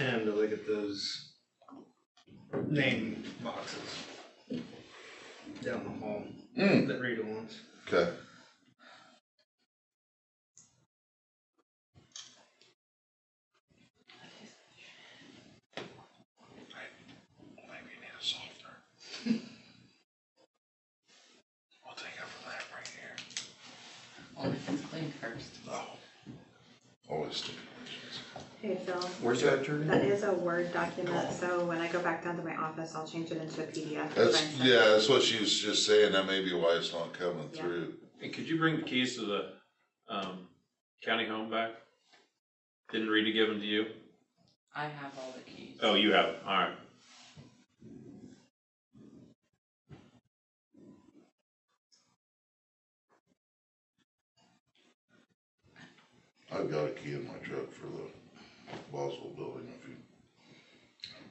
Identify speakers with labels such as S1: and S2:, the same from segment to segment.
S1: him to look at those name boxes down the hall that Rita wants.
S2: Okay. Maybe you need a softener. We'll take it from that right here.
S3: Only if it's clean first.
S2: Oh. Always stipulations.
S4: Hey Phil,
S5: Where's that turn?
S4: that is a Word document, so when I go back down to my office, I'll change it into a PDF.
S2: That's what she was just saying. That may be why it's not coming
S4: Yeah.
S2: through.
S5: And could you bring the keys to the county home back? Didn't Rita give them to you?
S3: I have all the keys.
S5: Oh, you have. All right.
S2: I've got a key in my truck for the Boswell building if you.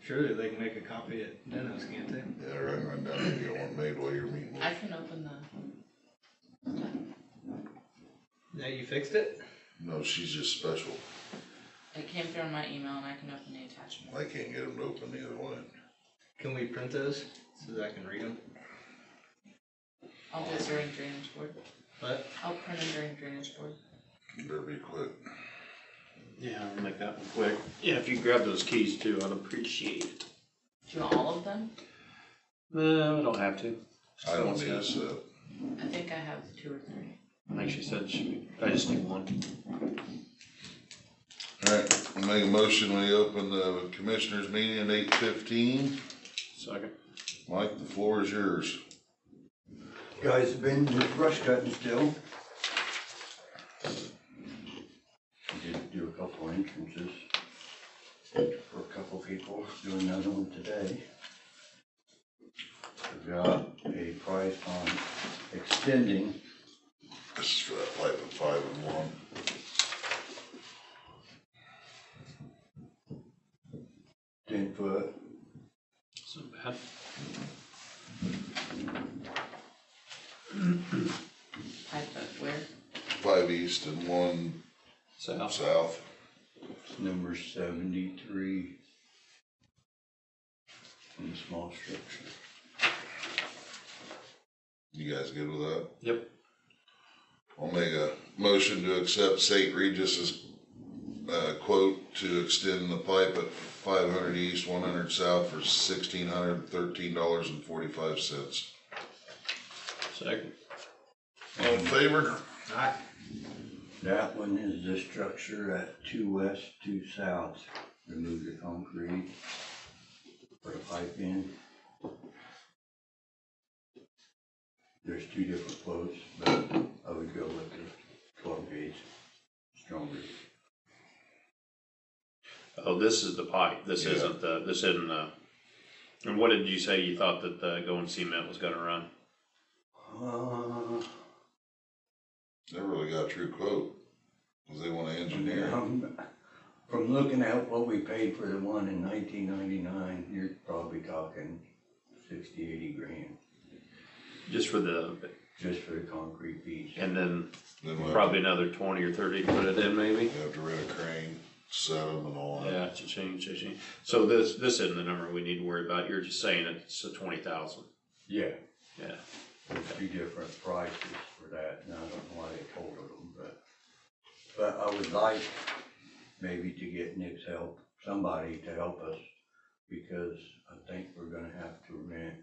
S1: Surely they can make a copy at Dennis, can't they?
S2: Yeah, right down there, get one made while you're meeting with.
S3: I can open the.
S1: Now you fixed it?
S2: No, she's just special.
S3: It came through on my email and I can open the attachment.
S2: I can't get them to open either way.
S1: Can we print those so that I can read them?
S3: I'll do it during drainage board.
S1: What?
S3: I'll print them during drainage board.
S2: Better be quick.
S5: Yeah, I'll make that one quick. Yeah, if you grab those keys too, I'd appreciate it.
S3: Do you want all of them?
S5: No, I don't have to.
S2: I don't need a set.
S3: I think I have 2 or 3.
S5: I think she said I just need one.
S2: Alright, I'll make a motion, we open the commissioners meeting at 8:15.
S5: Second.
S2: Mike, the floor is yours.
S6: Guys have been brush cutting still. Did do a couple entrances for a couple people, do another one today. I've got a price on extending.
S2: This is for that pipe of 5 and 1.
S5: So bad.
S3: I put where?
S2: 5 east and 1 south.
S6: It's number 73 in the small structure.
S2: You guys good with that?
S5: Yep.
S2: I'll make a motion to accept St. Regis's quote to extend the pipe at 500 east, 100 south for $1,613.45.
S5: Second.
S2: All in favor?
S1: Aye.
S6: That one is the structure at 2 west, 2 south. Remove the concrete, put a pipe in. There's 2 different quotes, but I would go with the 12 gauge, stronger.
S5: Oh, this is the pipe. This
S2: Yeah.
S5: isn't the. This isn't the. And what did you say you thought that the going cement was going to run?
S2: Never really got a true quote, because they want to engineer.
S6: From looking at what we paid for the one in 1999, you're probably talking 60, 80 grand.
S5: Just for the.
S6: Just for the concrete piece.
S5: And then
S2: Then
S5: probably another 20 or 30 to put it in, maybe.
S2: you have to rent a crane, set them and all that.
S5: Yeah, cha-ching. So this isn't the number we need to worry about. You're just saying it's a 20,000.
S6: Yeah.
S5: Yeah.
S6: There's 2 different prices for that, and I don't know why they totaled them, but I would like maybe to get Nick's help, somebody to help us, because I think we're gonna have to rent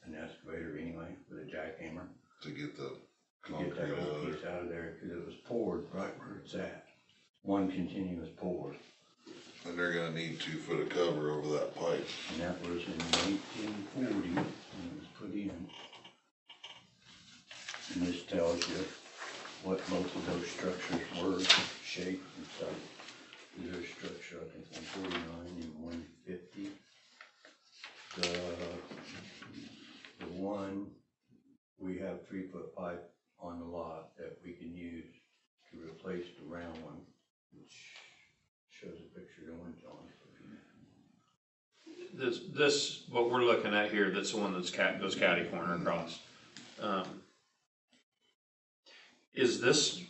S6: an excavator anyway with a jackhammer
S2: To get the
S6: to get
S2: concrete
S6: that
S2: out
S6: whole
S2: of there.
S6: piece out of there, because it was poured right where it's at. One continuous pour,
S2: And they're gonna need 2 foot of cover over that pipe.
S6: and that was in 1840 when it was put in. And this tells you what most of those structures were, shape and stuff. There's a structure, I think 149 and 150. The one, we have 3-foot pipe on the lot that we can use to replace the round one, which shows a picture of one, John.
S5: This what we're looking at here. That's the one that's goes catty corner across. Is this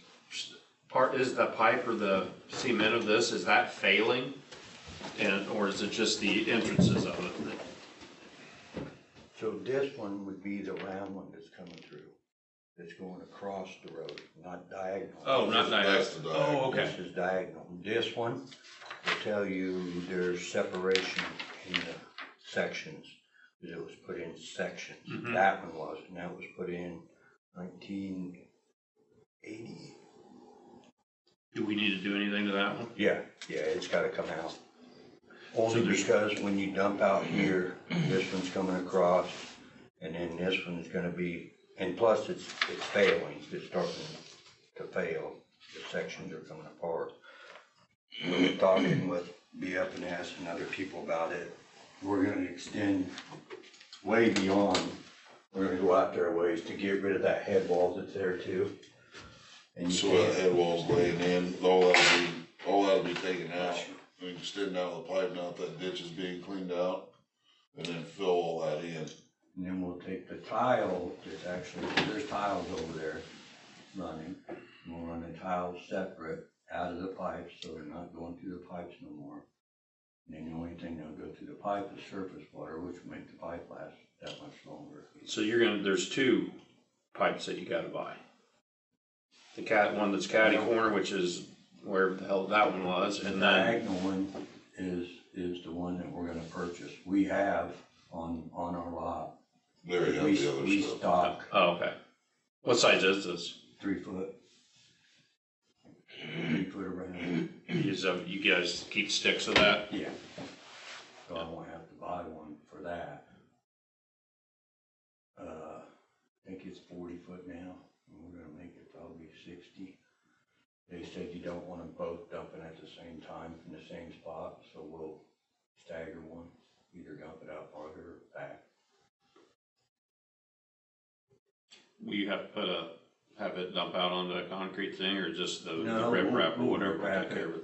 S5: part? Is the pipe or the cement of this? Is that failing? And, or is it just the entrances of it?
S6: So this one would be the round one that's coming through, that's going across the road, not diagonal.
S5: Oh, not diagonal.
S2: That's the diagonal.
S5: Oh, okay.
S6: This is diagonal. This one will tell you there's separation in the sections, because it was put in sections.
S5: Mhm.
S6: That one was, and that was put in 1980.
S5: Do we need to do anything to that one?
S6: Yeah, it's gotta come out. Only
S5: So there's-
S6: because when you dump out here, this one's coming across, and then this one's gonna be, and plus it's failing, it's starting to fail. The sections are coming apart. We're talking with BF and asking other people about it. We're gonna extend way beyond, we're gonna go out there a ways to get rid of that head wall that's there too. And you
S2: So that
S6: can't,
S2: head wall's laying in, all that'll be taken out. We can extend out the pipe now that ditch is being cleaned out, and then fill all that in.
S6: and then we'll take the tile, that's actually, there's tiles over there running. And we'll run the tiles separate out of the pipes, so they're not going through the pipes no more. And then the only thing that'll go through the pipe is surface water, which will make the pipe last that much longer.
S5: So there's two pipes that you gotta buy. The one that's catty corner, which is where the hell that one was,
S6: The
S5: and then,
S6: diagonal one is the one that we're gonna purchase. We have on our lot.
S2: There you have the other
S6: We
S2: stuff.
S6: stock
S5: oh, okay. What size is this?
S6: 3 foot. 3 foot around.
S5: You guys keep sticks of that?
S6: Yeah. So I won't have to buy one for that. I think it's 40 foot now, and we're gonna make it probably 60. They said you don't want them both dumping at the same time in the same spot, so we'll stagger one, either dump it out farther or back.
S5: Will you have to have it dump out on the concrete thing, or just the
S6: No,
S5: rip wrap or
S6: we'll
S5: whatever, will
S6: rip-wrap
S5: take care of it?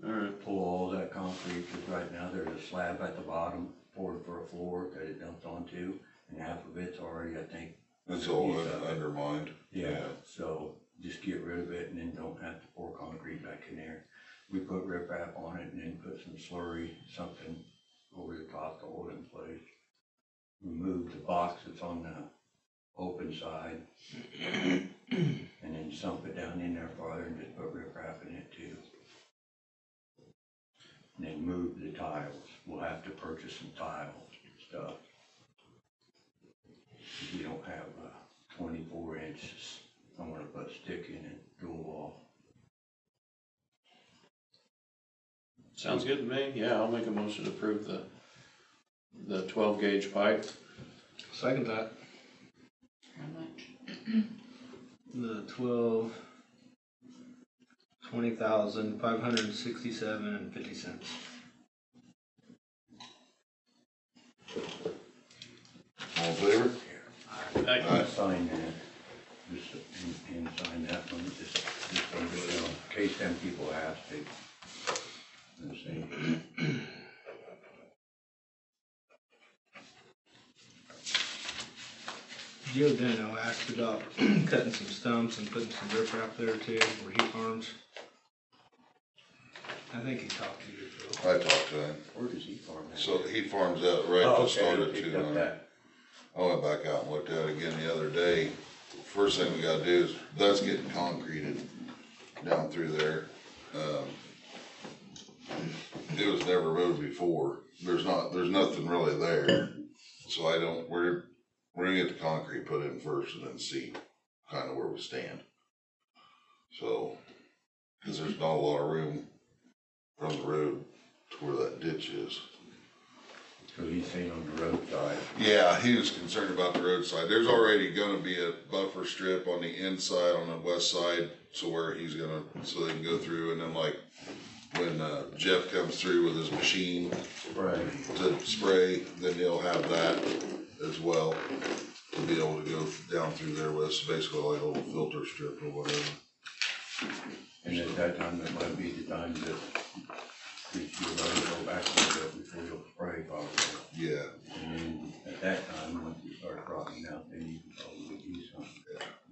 S5: Alright,
S6: Pull all that concrete, because right now there's a slab at the bottom, poured for a floor that it dumps onto, and half of it's already, I think.
S2: It's all
S6: underneath of it.
S2: undermined.
S6: Yeah, so just get rid of it and then don't have to pour concrete back in there. We put riprap on it and then put some slurry, something over the top to hold it in place. Remove the box that's on the open side. And then sump it down in there farther and just put riprap in it too. And then move the tiles. We'll have to purchase some tiles and stuff. We don't have 24 inches. I'm gonna put stick in it, dual wall.
S5: sounds good to me, yeah, I'll make a motion to approve the 12 gauge pipe.
S1: Second that,
S3: How much?
S1: the 20,567.50.
S2: All in favor?
S5: Aye.
S6: Sign that, just, and sign that one, just so in case them people ask it. Let's see.
S1: Joe Deno asked about cutting some stumps and putting some riprap there too, where he farms. I think he talked to you, Joe.
S2: I talked to him.
S6: Where does he farm that?
S2: So he farms out right
S6: Oh,
S2: to
S6: okay,
S2: start
S6: he
S2: at
S6: picked
S2: 200.
S6: up that.
S2: I went back out and looked at it again the other day. First thing we gotta do is, that's getting concreted down through there. It was never rode before. There's nothing really there. So we're gonna get the concrete put in first and then see kinda where we stand. So, cause there's not a lot of room from the road to where that ditch is.
S6: So he's saying on the roadside.
S2: Yeah, he was concerned about the roadside. There's already gonna be a buffer strip on the inside, on the west side, so where he's gonna, so they can go through, and then like, when Jeff comes through with his machine
S6: Right.
S2: to spray, then he'll have that as well, to be able to go down through there with, so basically like a little filter strip or whatever.
S6: And at that time, that might be the time that you'll let it go back a little bit before you'll spray probably.
S2: Yeah,
S6: And then at that time, once you start rotting out, then you can probably use something.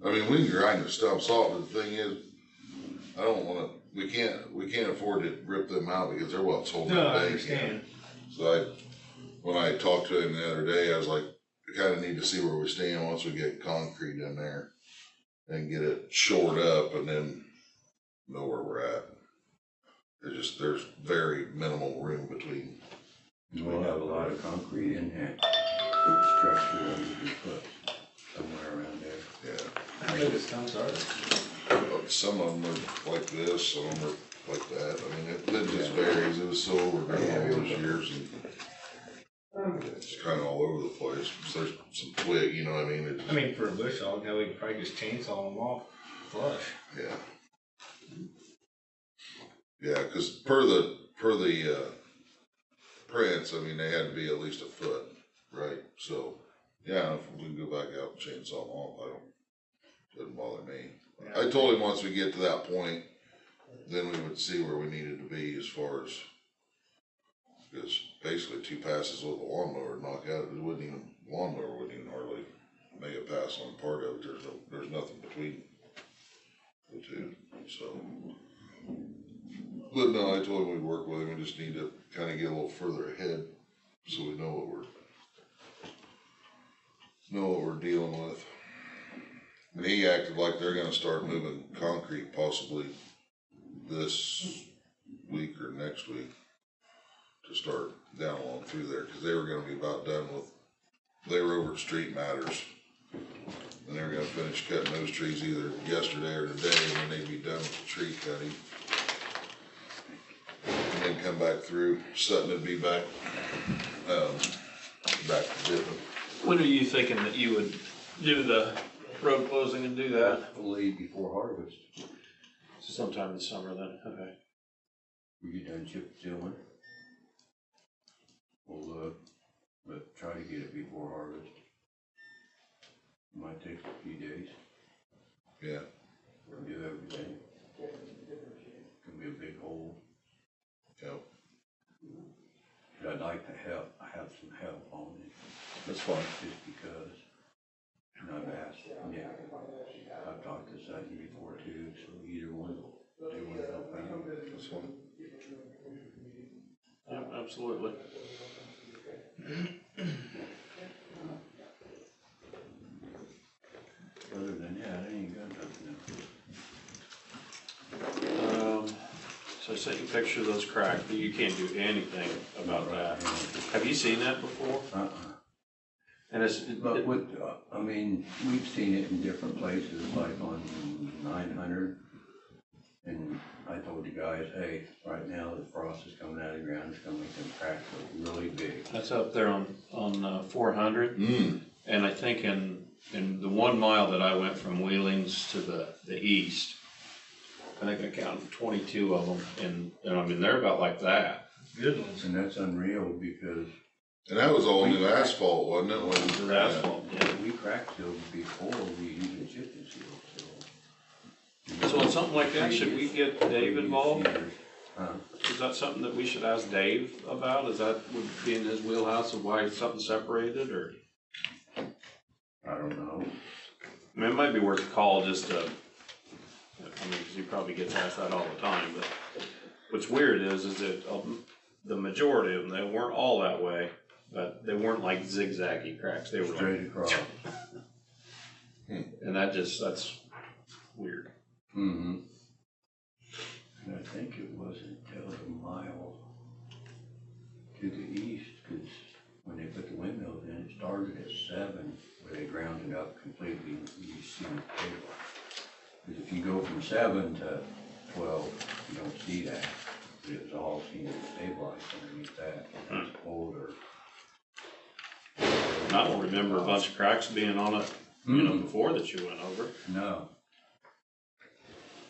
S2: I mean, we can grind the stumps off, but the thing is, I don't wanna, we can't afford to rip them out because they're what's holding
S1: No,
S2: the
S1: I
S2: bank.
S1: understand.
S2: So when I talked to him the other day, I was like, we kinda need to see where we stand once we get concrete in there and get it shored up and then know where we're at. There's very minimal room between.
S6: We'll have a lot of concrete in that structure that we could put somewhere around there.
S2: Yeah.
S1: How big the stumps are they?
S2: Some of them are like this, some of them are like that. I mean, it just varies. It was so overgrown all those years and it's kinda all over the place. So there's some twig, you know what I mean? It just,
S1: I mean, for a bush hog, now we could probably just chainsaw them off flush.
S2: yeah. Yeah, cause per the prints, I mean, they had to be at least a foot, right? So, yeah, if we can go back out and chainsaw them off, doesn't bother me. I told him once we get to that point, then we would see where we needed to be as far as, because basically 2 passes with a lawnmower knock out, lawnmower wouldn't even hardly make it pass on part of it. There's nothing between the two, so. But no, I told him we'd work with him, we just need to kinda get a little further ahead, so we know what we're dealing with. And he acted like they're gonna start moving concrete possibly this week or next week to start down along through there, cause they were gonna be about done with, they were over at Street Matters. And they were gonna finish cutting those trees either yesterday or today, and then they'd be done with the tree cutting. And then come back through, Sutton would be back to Dippin.
S5: When are you thinking that you would do the road closing and do that?
S6: Hopefully before harvest,
S5: Sometime this summer then, okay.
S6: we get done chip sealing. We'll, but try to get it before harvest. Might take a few days.
S2: Yeah,
S6: Do everything. Can be a big hole.
S2: yep,
S6: But I'd like to have some help on it,
S5: That's fine.
S6: just because. And I've asked Nick, I've talked to Sutton before too, so either one, they want to help out.
S2: that's fine.
S5: Yeah, absolutely.
S6: Other than that, I ain't got nothing else.
S5: So I sent you a picture of those cracks, but you can't do anything about that. Have you seen that before? And
S6: But with, I mean, we've seen it in different places, like on 900. And I told the guys, hey, right now the frost is coming out of the ground, it's gonna make them cracks look really big.
S5: that's up there on 400. And I think in the 1 mile that I went from Wheelings to the east, I think I counted 22 of them, and I mean, they're about like that.
S1: Good ones.
S6: And that's unreal because
S2: And that was all new asphalt, wasn't it? When,
S5: They're asphalt, yeah.
S6: we crack sealed before we even chip and seal, so.
S5: So on something like that, should we get Dave involved?
S6: Huh?
S5: Is that something that we should ask Dave about? Is that would be in his wheelhouse of why something separated, or?
S6: I don't know.
S5: I mean, it might be worth a call just to, I mean, because he probably gets asked that all the time, but what's weird is that the majority of them, they weren't all that way, but they weren't like zigzaggy cracks. They were
S6: Straight
S5: like,
S6: across.
S5: and that's weird.
S6: Mm-hmm. And I think it wasn't until a mile to the east, because when they put the windmills in, it started at 7, where they ground it up completely, and you see the table. Because if you go from 7 to 12, you don't see that. But it was all seen stabilized underneath that. It's older.
S5: I don't remember a bunch of cracks being on it, you know, before that you went over.
S6: No.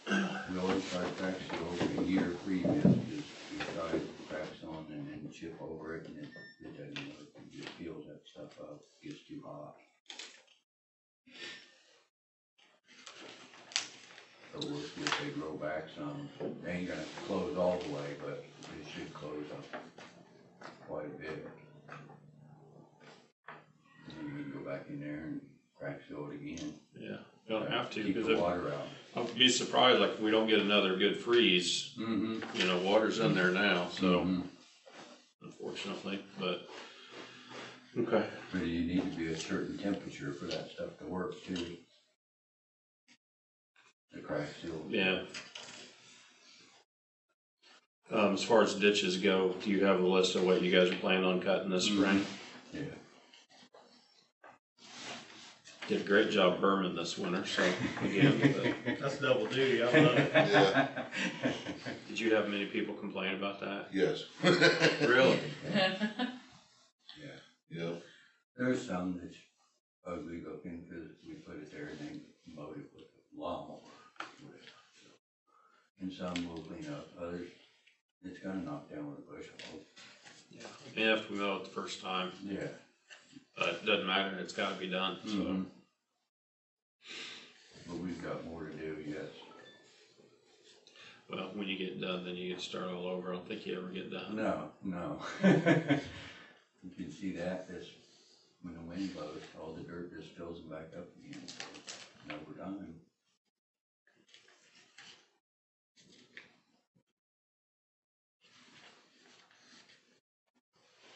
S6: We always try to crack seal over a year previous, just we try to cracks on and then chip over it, and it doesn't work. It just peels that stuff up, gets too hot. So we'll see if they grow back some. They ain't gonna close all the way, but it should close up quite a bit. And you can go back in there and crack seal it again.
S5: Yeah, you don't have to,
S6: Keep
S5: because
S6: the water out.
S5: I'll be surprised, like, if we don't get another good freeze,
S6: Mm-hmm.
S5: you know, water's in there now, so,
S6: Mhm.
S5: unfortunately, but, okay.
S6: But you need to be a certain temperature for that stuff to work too. The crack seal.
S5: Yeah. As far as ditches go, do you have a list of what you guys are planning on cutting this spring?
S6: Yeah.
S5: Did a great job berming this winter, so, again,
S1: That's double duty, I love it.
S2: Yeah,
S5: but did you have many people complain about that?
S2: yes.
S5: Really?
S2: Yep,
S6: There's some that's ugly looking because we put it there and then mowed it with a lawnmower. And some will clean up, others, it's gonna knock down with a bush hog.
S5: Yeah. I mean, if we mow it the first time,
S6: Yeah.
S5: but it doesn't matter, it's gotta be done, so.
S6: Mhm. But we've got more to do, yes.
S5: Well, when you get done, then you get to start all over. I don't think you ever get done.
S6: No, no. You can see that, this, when the wind blows, all the dirt just fills them back up again, so over time.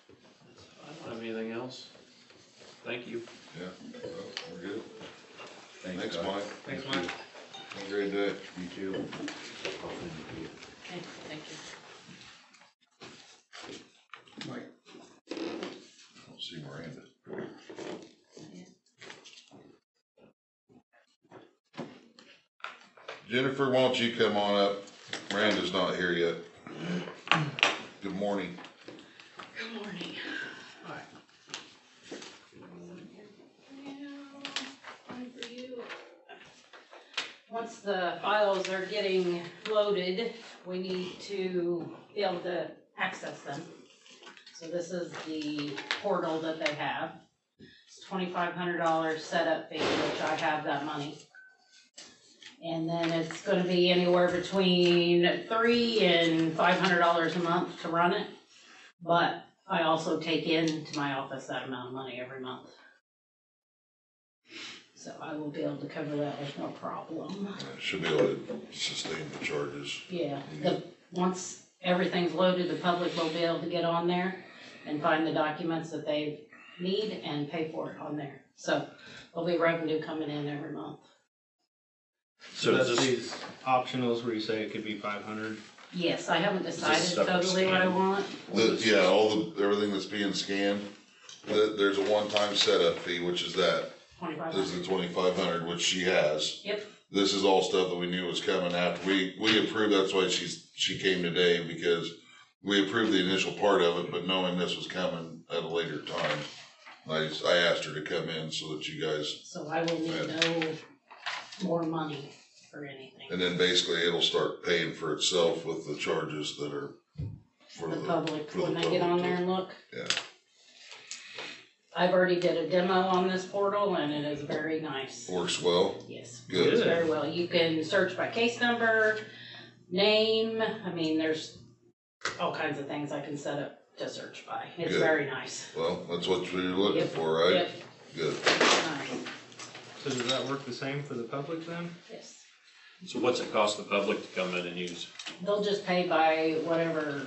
S5: I don't have anything else. Thank you.
S2: yeah, well, we're good. Thanks,
S6: Doc.
S2: Mike.
S1: Thanks, Mike.
S2: Have a great day.
S6: You too.
S3: Okay, thank you.
S1: Mike.
S2: I don't see Miranda. Jennifer, why don't you come on up? Miranda's not here yet. Good morning.
S3: Good morning.
S7: One for you. Once the files are getting loaded, we need to be able to access them. So this is the portal that they have. It's $2,500 setup fee, which I have that money. And then it's gonna be anywhere between $300 and $500 a month to run it. But I also take into my office that amount of money every month. So I will be able to cover that with no problem.
S2: Should be able to sustain the charges.
S7: Yeah, once everything's loaded, the public will be able to get on there and find the documents that they need and pay for it on there. So there'll be revenue coming in every month.
S5: So
S1: That's
S5: is this,
S1: these optionals where you say it could be 500.
S7: Yes, I haven't
S5: this
S7: decided
S5: separate
S7: totally what I
S5: scan?
S7: want.
S2: Yeah, everything that's being scanned, there's a one-time setup fee, which is that. This is the
S7: 2,500.
S2: 2,500, which she has.
S7: Yep,
S2: This is all stuff that we knew was coming after we approved, that's why she came today, because we approved the initial part of it, but knowing this was coming at a later time, I asked her to come in so that you guys,
S7: so I will need no more money for anything.
S2: and then basically it'll start paying for itself with the charges that are for
S7: The
S2: the,
S7: public,
S2: for the
S7: when they get on
S2: public
S7: there
S2: to-
S7: and look.
S2: yeah.
S7: I've already did a demo on this portal and it is very nice.
S2: Works well,
S7: Yes.
S2: good.
S7: It's very well. You can search by case number, name, I mean, there's all kinds of things I can set up to search by. It's
S2: Good.
S7: very nice.
S2: Well, that's what you're looking
S7: Yep,
S2: for, right?
S7: Yep,
S2: Good.
S7: nice,
S1: So does that work the same for the public then?
S7: yes.
S5: so what's it cost the public to come in and use?
S7: They'll just pay by whatever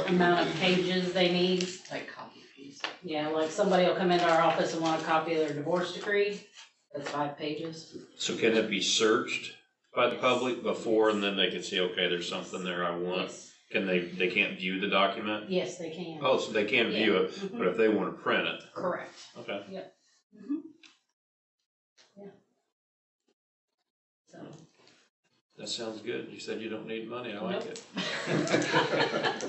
S7: amount of
S2: Document.
S7: pages they need.
S3: Like copy fees.
S7: Yeah, like somebody will come into our office and want a copy of their divorce decree. That's 5 pages.
S5: So can it be searched by the public before, and then they can see, okay, there's something there I want?
S7: Yes,
S5: Can they can't view the document?
S7: yes, they can.
S5: Oh, so they can view it,
S7: Mhm.
S5: but if they wanna print it,
S7: Correct.
S5: okay.
S7: Mhm. Yeah. So.
S5: That sounds good. You said you don't need money. I like
S7: Nope.
S5: it.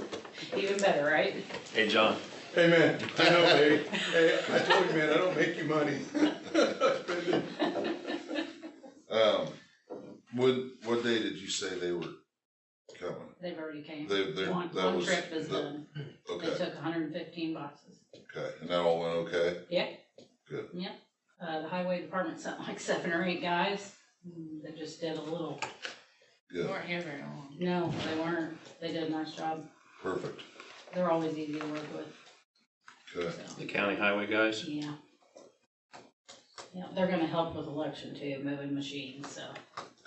S7: Even better, right?
S5: Hey, John,
S8: Hey man, I know, hey, I told you, man, I don't make you money.
S2: What day did you say they were coming?
S7: They've already came.
S2: They're,
S7: One
S2: that was,
S7: trip is
S2: that-
S7: done. They
S2: okay,
S7: took 115 boxes.
S2: okay, and that all went okay?
S7: The highway department sent like 7 or 8 guys. They just did a little,
S3: You
S2: Good,
S3: weren't here very long.
S7: no, they weren't. They did a nice job.
S2: perfect,
S7: They're always easy to work with,
S2: okay,
S7: so,
S5: the county highway guys.
S7: yeah. Yeah, they're gonna help with election too, moving machines, so.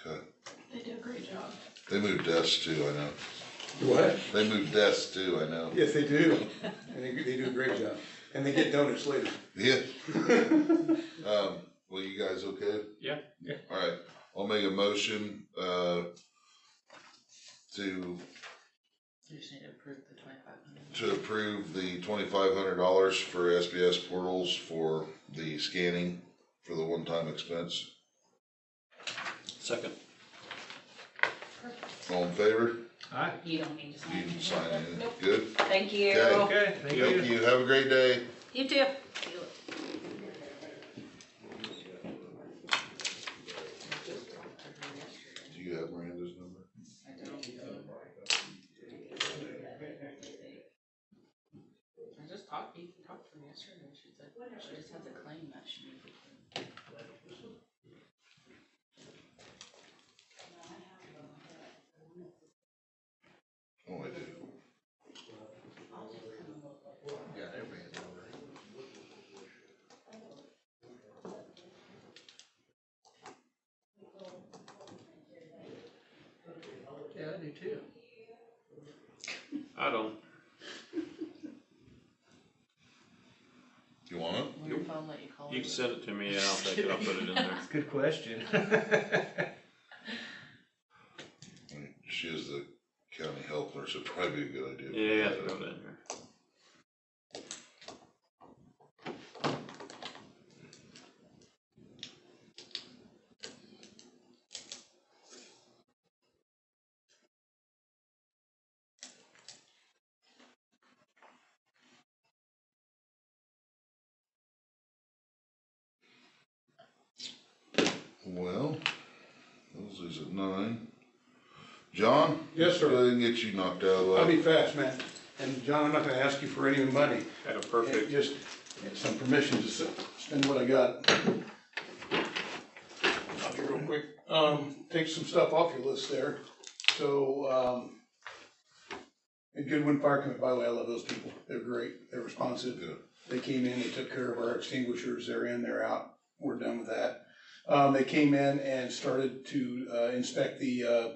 S2: okay.
S7: They do a great job.
S2: They move desks too, I know.
S8: What?
S2: They move desks too, I know.
S8: Yes, they do, and they do a great job, and they get donuts later.
S2: Yeah. Well, you guys okay?
S5: Yeah.
S2: Alright, I'll make a motion, to
S3: You just need to approve the 2,500.
S2: to approve the $2,500 for SBS portals for the scanning for the one-time expense.
S5: Second.
S2: All in favor?
S1: Aye.
S7: You don't need to sign
S2: You
S7: anything.
S2: can sign in.
S7: Nope.
S2: Good?
S7: Thank you.
S2: Okay.
S1: Okay, thank you.
S2: Thank you. Have a great day.
S7: You too.
S2: Do you have Miranda's number?
S3: I don't. I just talked to her yesterday, she said, she just has a claim that she needs to clean.
S2: Oh, I do.
S1: Yeah, everybody has a number. Yeah, I do too.
S5: I don't.
S2: You want it?
S3: Will your phone let you call
S5: You
S3: her?
S5: can send it to me and I'll take it, I'll put it in there.
S1: Good question.
S2: She is the county health nurse. It'd probably be a good idea.
S5: Yeah, throw it in here.
S2: Well, Leslie's at 9. John?
S8: Yes, sir.
S2: Go ahead and get you knocked out of the
S8: I'll
S2: way.
S8: be fast, man. And John, I'm not gonna ask you for any money.
S5: Yeah, perfect.
S8: Just some permission to spend what I got. I'll be real quick. Take some stuff off your list there. So, and Goodwin Fire Company, by the way, I love those people. They're great. They're responsive.
S2: Good.
S8: They came in, they took care of our extinguishers. They're in, they're out. We're done with that. They came in and started to inspect the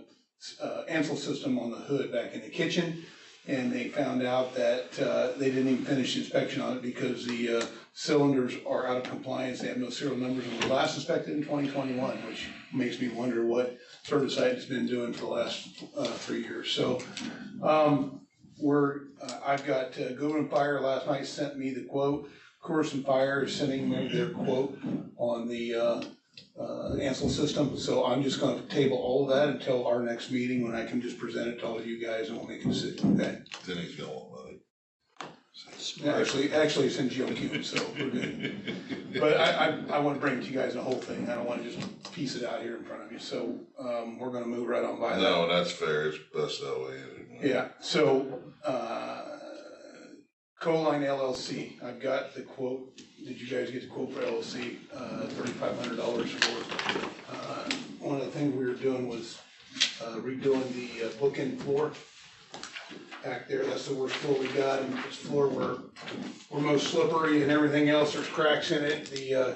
S8: Ansel system on the hood back in the kitchen. And they found out that they didn't even finish the inspection on it because the cylinders are out of compliance. They have no serial numbers and were last inspected in 2021, which makes me wonder what Certisite has been doing for the last 3 years. So I've got Goodwin Fire last night sent me the quote. Corson Fire is sending me their quote on the Ansel system. So I'm just gonna table all of that until our next meeting when I can just present it to all of you guys and we'll make a decision, okay?
S2: Then he's gonna want money.
S8: Yeah, actually it's in GeoCube, so we're good. But I wanna bring it to you guys the whole thing. I don't wanna just piece it out here in front of you. So, we're gonna move right on by that.
S2: No, that's fair. It's best that way.
S8: Yeah, so, Coline LLC, I've got the quote. Did you guys get the quote for LLC? $3,500 for, one of the things we were doing was redoing the bookend floor back there. That's the worst floor we got, and this floor we're most slippery and everything else, there's cracks in it. The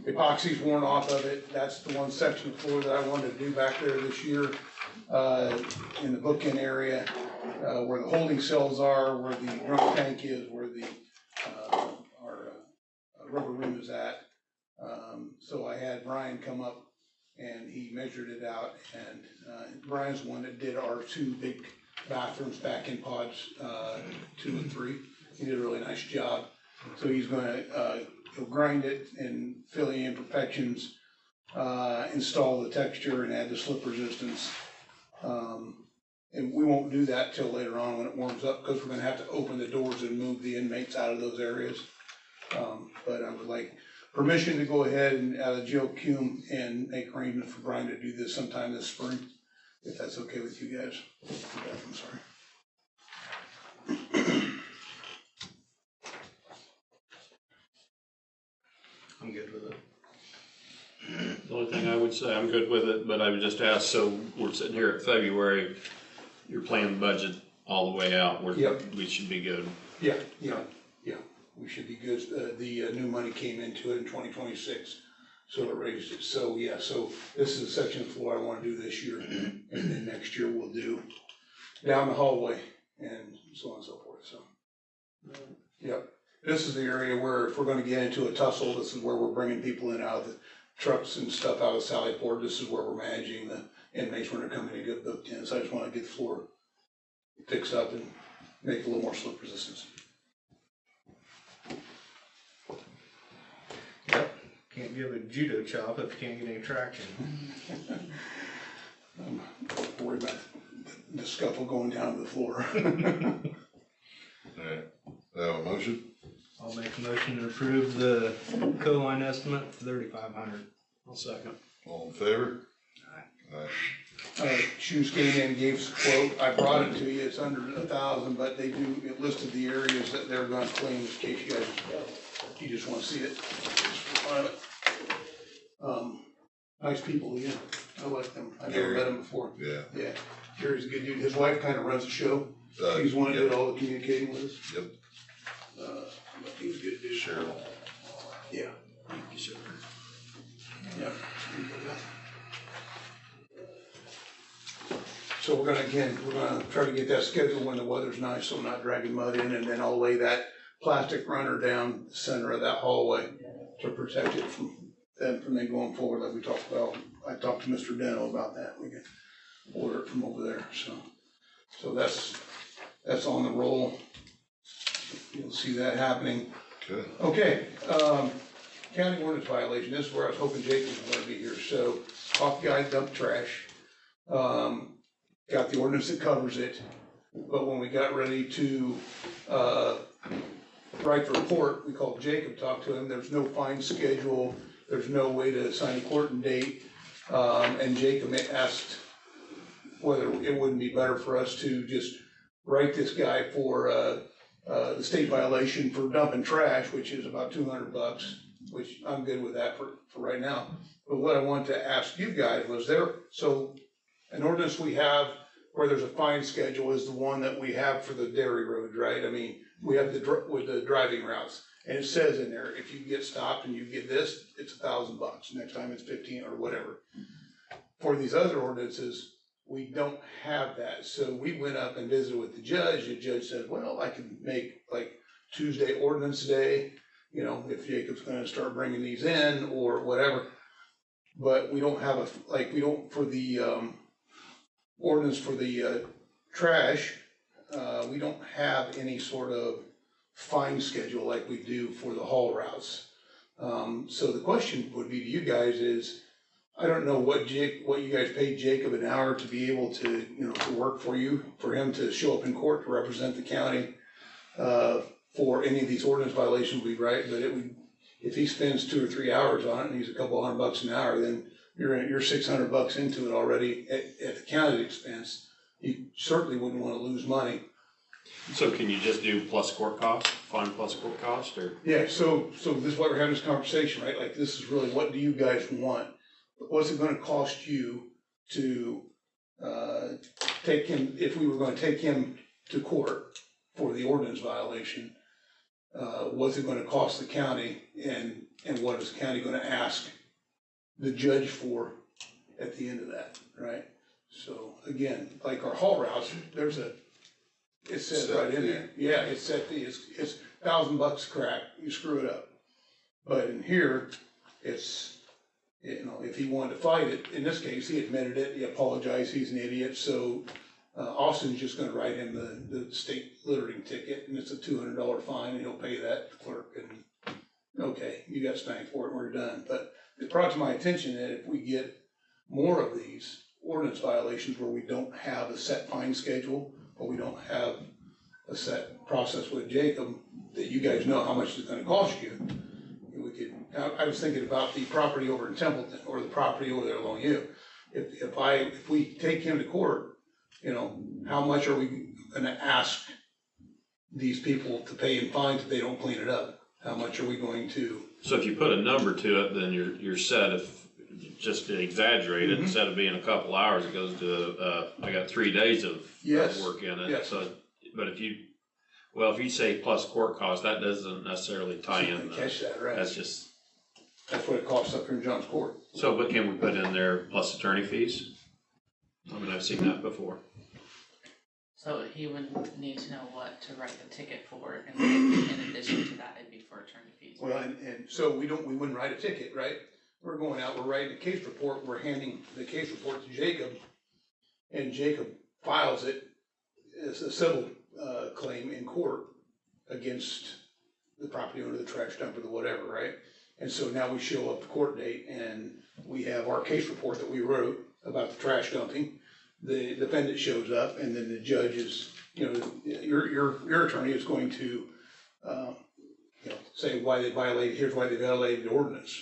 S8: epoxy's worn off of it. That's the one section of floor that I wanted to do back there this year, in the bookend area, where the holding cells are, where the drum tank is, where the, our rubber room is at. So I had Brian come up and he measured it out, and Brian's the one that did our 2 big bathrooms back in pods 2 and 3. He did a really nice job. So he's gonna he'll grind it and fill the imperfections, install the texture and add the slip resistance. And we won't do that till later on when it warms up, because we're gonna have to open the doors and move the inmates out of those areas. But I would like permission to go ahead and out of GeoCube and make arrangements for Brian to do this sometime this spring, if that's okay with you guys. I'm sorry.
S1: I'm good with it.
S5: The only thing I would say, I'm good with it, but I would just ask, so we're sitting here at February, you're planning budget all the way out,
S8: Yep.
S5: we should be good.
S8: Yeah, we should be good. The new money came into it in 2026, so it raised it. So, yeah, so this is a section of floor I wanna do this year, and then next year we'll do down the hallway and so on and so forth, so. Yep, this is the area where if we're gonna get into a tussle, this is where we're bringing people in and out of the trucks and stuff out of Sallyport. This is where we're managing the inmates when they're coming to get booked in, so I just wanna get the floor fixed up and make a little more slip resistance.
S1: Yep, can't give a judo chop if you can't get any traction.
S8: I'm worried about the scuffle going down to the floor.
S2: Alright, have a motion?
S1: I'll make a motion to approve the co-line estimate for 3,500.
S5: I'll second.
S2: All in favor? Aye.
S8: Shoes came in, gave us a quote, I brought it to you, it's under 1,000, but they do, it listed the areas that they're gonna clean, in case you guys, you just wanna see it. Nice people, yeah, I like them, I've never met them before.
S2: Yeah.
S8: Yeah, Jerry's a good dude, his wife kinda runs the show, she's the one that did all the communicating with us.
S2: Yep.
S8: But he's a good dude.
S2: Cheryl.
S8: Yeah. Yeah. So we're gonna try to get that scheduled when the weather's nice, so we're not dragging mud in, and then I'll lay that plastic runner down the center of that hallway to protect it from then going forward, like we talked about. I talked to Mr. Deno about that, we can order it from over there, so that's on the roll. You'll see that happening.
S2: Good.
S8: Okay, county ordinance violation, this is where I was hoping Jake was gonna be here, so off guy dumped trash. Got the ordinance that covers it, but when we got ready to, write the report, we called Jacob, talked to him, there's no fine schedule, there's no way to assign a court and date, and Jacob asked whether it wouldn't be better for us to just write this guy for, the state violation for dumping trash, which is about $200, which I'm good with that for right now. But what I wanted to ask you guys was so an ordinance we have where there's a fine schedule is the one that we have for the dairy roads, right? I mean, we have with the driving routes, and it says in there, if you get stopped and you get this, it's $1,000. Next time it's 15 or whatever. For these other ordinances, we don't have that. So we went up and visited with the judge. The judge said, well, I can make like Tuesday ordinance day, you know, if Jacob's gonna start bringing these in or whatever. But we don't have for the ordinance for the trash, we don't have any sort of fine schedule like we do for the haul routes. So the question would be to you guys is, I don't know what you guys paid Jacob an hour to be able to, to work for you, for him to show up in court to represent the county, for any of these ordinance violations would be right, but if he spends 2 or 3 hours on it and he's a couple $100 an hour, then you're $600 into it already at the county expense. You certainly wouldn't want to lose money.
S5: So can you just do plus court cost, fine plus court cost, or?
S8: Yeah, so this is why we're having this conversation, right? Like, this is really, what do you guys want? What's it gonna cost you to, take him, if we were gonna take him to court for the ordinance violation? What's it gonna cost the county, and what is the county gonna ask the judge for at the end of that, right? So again, like our haul routes, it says right in there, yeah, it's set fee, it's $1,000 crack, you screw it up. But in here, it's, if he wanted to fight it, in this case, he admitted it, he apologized, he's an idiot, so Austin's just gonna write him the state littering ticket, and it's a $200 fine, and he'll pay that to the clerk, and okay, you got spanked for it, we're done. But it brought to my attention that if we get more of these ordinance violations where we don't have a set fine schedule, or we don't have a set process with Jacob, that you guys know how much it's gonna cost you, we could, I was thinking about the property over in Templeton, or the property over there along you. If we take him to court, how much are we gonna ask these people to pay in fines if they don't clean it up? How much are we going to?
S5: So if you put a number to it, then you're set. If, just to exaggerate it, instead of being a couple hours, it goes to, I got 3 days of work in it.
S8: Yes.
S5: So, but if you say plus court cost, that doesn't necessarily tie in.
S8: Catch that, right?
S5: That's just,
S8: That's what it costs up here in Johns Court.
S5: So, but can we put in there plus attorney fees? I mean, I've seen that before.
S3: So he would need to know what to write the ticket for, and in addition to that, it'd be for attorney fees.
S8: Well, and so we wouldn't write a ticket, right? We're going out, we're writing a case report, we're handing the case report to Jacob, and Jacob files it as a civil, claim in court against the property owner, the trash dumper, the whatever, right? And so now we show up the court date and we have our case report that we wrote about the trash dumping. The defendant shows up and then the judge is, your attorney is going to, say why they violated, here's why they violated the ordinance.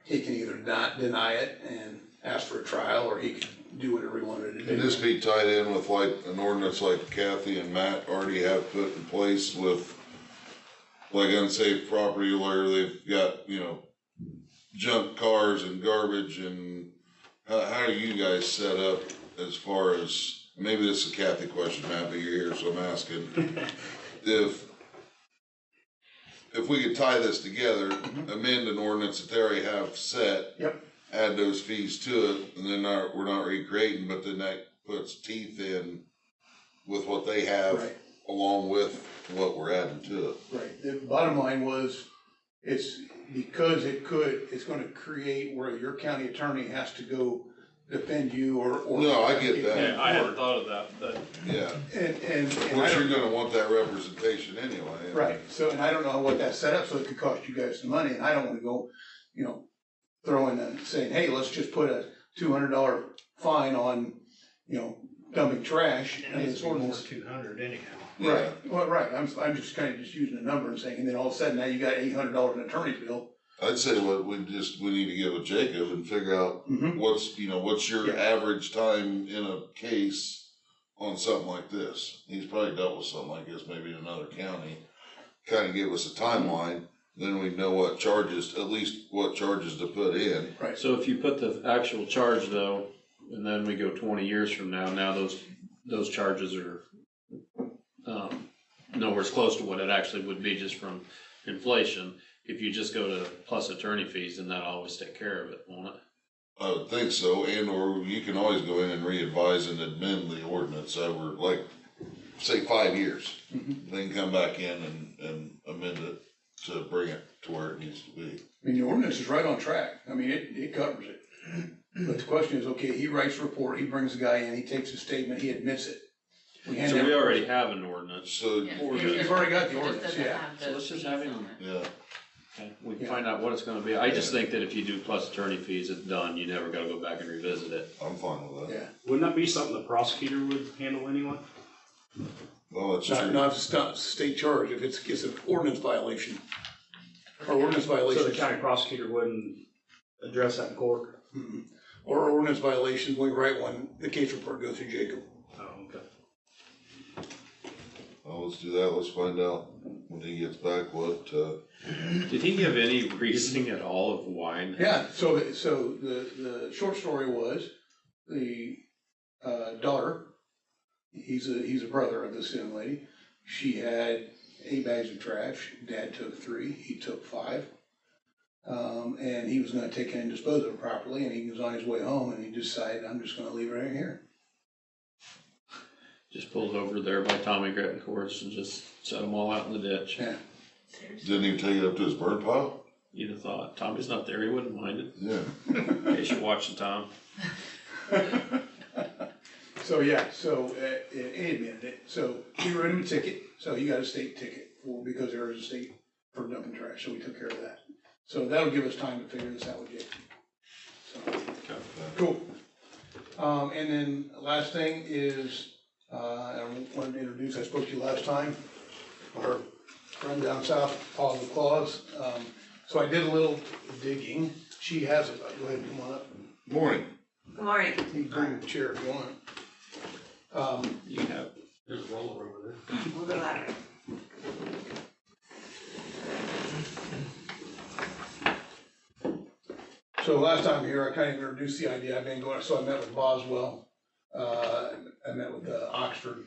S8: He can either not deny it and ask for a trial, or he can do whatever he wanted to do.
S2: Can this be tied in with like an ordinance like Kathy and Matt already have put in place with like unsafe property where they've got, junk cars and garbage, and how are you guys set up as far as, maybe this is a Kathy question, Matt, but you're here, so I'm asking. If we could tie this together, amend an ordinance that they already have set.
S8: Yep.
S2: Add those fees to it, and then we're not recreating, but then that puts teeth in with what they have
S8: Right.
S2: along with what we're adding to it.
S8: Right, the bottom line was, it's because it's gonna create where your county attorney has to go defend you or.
S2: No, I get that.
S5: Yeah, I hadn't thought of that, but
S2: Yeah,
S8: And I
S2: which you're
S8: don't,
S2: gonna want that representation anyway.
S8: right, so, and I don't know what that's set up, so it could cost you guys some money, and I don't wanna go, throwing and saying, hey, let's just put a $200 fine on, dumping trash.
S1: And it's more than 200 anyhow.
S8: Right, well, right, I'm just kinda just using a number and saying, and then all of a sudden now you got $800 in attorney's bill.
S2: I'd say what we need to get with Jacob and figure out what's your
S8: Yeah.
S2: average time in a case on something like this. He's probably dealt with something like this maybe in another county. Kind of give us a timeline, then we know what charges, at least what charges to put in.
S8: Right.
S5: so if you put the actual charge though, and then we go 20 years from now those charges are nowhere close to what it actually would be just from inflation. If you just go to plus attorney fees, then that'll always take care of it, won't it?
S2: I would think so, and or you can always go in and re-advise and amend the ordinance over, like, say 5 years. Then come back in and amend it to bring it to where it needs to be.
S8: I mean, the ordinance is right on track. I mean, it covers it. But the question is, okay, he writes a report, he brings the guy in, he takes a statement, he admits it.
S5: So we already have an ordinance.
S2: So,
S3: Yeah,
S8: You've already got the
S3: it just
S8: ordinance,
S3: doesn't
S8: yeah.
S3: have the
S5: So let's just
S3: fees
S5: have him-
S3: on it.
S2: yeah,
S5: Okay, we can find out what it's gonna be. I just think that if you do plus attorney fees, it's done. You never gotta go back and revisit it.
S2: I'm fine with that.
S8: Yeah,
S9: Wouldn't that be something the prosecutor would handle anyway?
S2: Well, that's
S8: not,
S2: true.
S8: not state charge, if it's an ordinance violation. Or ordinance
S9: So the
S8: violation.
S9: county prosecutor wouldn't address that in court?
S8: Or ordinance violations, when we write one, the case report goes through Jacob.
S9: Oh, okay.
S2: Well, let's do that, let's find out when he gets back what,
S5: Did he give any reasoning at all of why?
S8: Yeah, so the short story was, the, daughter, he's a brother of this young lady. She had 8 bags of trash, dad took 3, he took 5. And he was gonna take it and dispose of it properly, and he was on his way home, and he decided, I'm just gonna leave it right here.
S5: Just pulled over there by Tommy Gretton Courts and just set them all out in the ditch.
S8: Yeah,
S2: didn't even take it up to his burn pile?
S5: You'd have thought, Tommy's not there, he wouldn't mind it.
S2: Yeah.
S5: In case you're watching, Tom.
S8: so yeah, so, he admitted it, so we wrote him a ticket, so he got a state ticket, because there is a state for dumping trash, so we took care of that. So that'll give us time to figure this out with Jake. So, cool. And then last thing is, I wanted to introduce, I spoke to you last time, our friend down south, Paul the Claus. So I did a little digging. She has it, go ahead and come on up.
S2: Morning.
S4: Good morning.
S8: You can bring the chair if you want.
S5: You have,
S9: There's a roller over there.
S4: We'll go that way.
S8: So last time here, I kind of introduced the idea. I've been going, so I met with Boswell, I met with Oxford.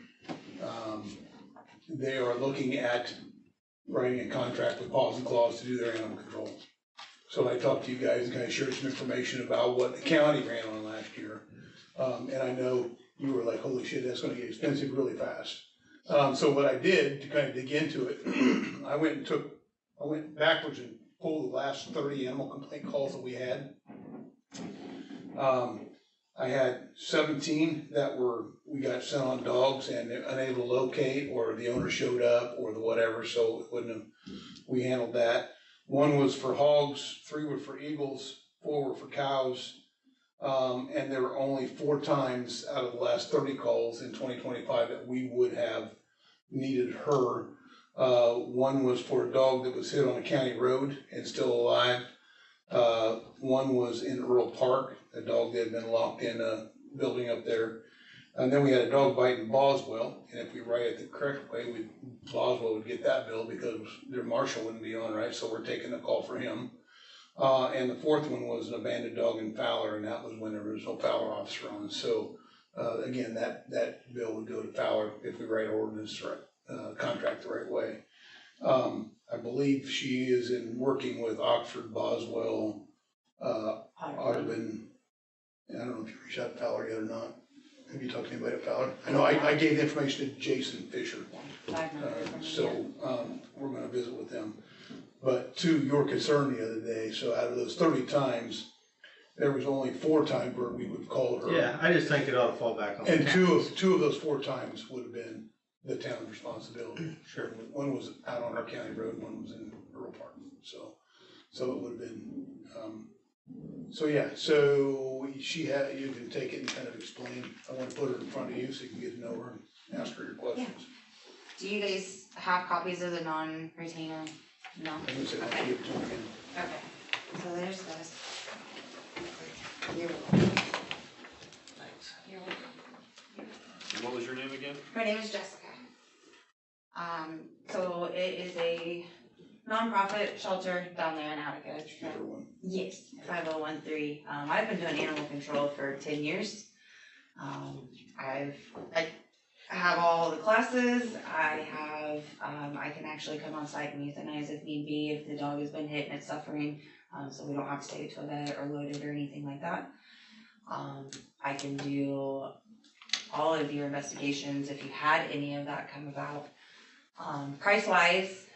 S8: They are looking at writing a contract with Paws and Claws to do their animal control. So I talked to you guys and kind of shared some information about what the county ran on last year. And I know you were like, holy shit, that's gonna get expensive really fast. So what I did to kind of dig into it, I went backwards and pulled the last 30 animal complaint calls that we had. I had 17 that we got sent on dogs and unable to locate, or the owner showed up, or the whatever, so it wouldn't have, we handled that. 1 was for hogs, 3 were for eagles, 4 were for cows. And there were only 4 times out of the last 30 calls in 2025 that we would have needed her. 1 was for a dog that was hit on a county road and still alive. 1 was in Earl Park, a dog that had been locked in a building up there. And then we had a dog bite in Boswell, and if we write it the correct way, Boswell would get that bill because their marshal wouldn't be on, right? So we're taking the call for him. And the 4th one was an abandoned dog in Fowler, and that was when there was no Fowler officer on. So, again, that bill would go to Fowler if we write ordinance or contract the right way. I believe she is working with Oxford, Boswell, Audubon. I don't know if you reached out to Fowler yet or not. Have you talked to anybody at Fowler? I know I gave the information to Jason Fisher. So we're gonna visit with them. But to your concern the other day, so out of those 30 times, there was only 4 times where we would call her.
S1: Yeah, I just think it ought to fall back on the
S8: And
S1: town.
S8: two of those 4 times would have been the town's responsibility.
S1: Sure.
S8: 1 was out on our county road, 1 was in Earl Park. So it would have been, so you can take it and kind of explain. I want to put her in front of you so you can get to know her and ask her your questions.
S10: Do you guys have copies of the non-retainer? No?
S8: I'm gonna say, I'll
S10: Okay.
S8: give it to her again.
S10: Okay, so there's this.
S1: Thanks.
S10: You're welcome.
S5: And what was your name again?
S10: My name is Jessica. So it is a nonprofit shelter down there in Attica. It's
S8: Give her one.
S10: Yes, 5013. I've been doing animal control for 10 years. I have all the classes. I can actually come on site and euthanize if need be, if the dog has been hit and it's suffering. So we don't have to take it to a vet or load it or anything like that. I can do all of your investigations if you had any of that come about. Price wise,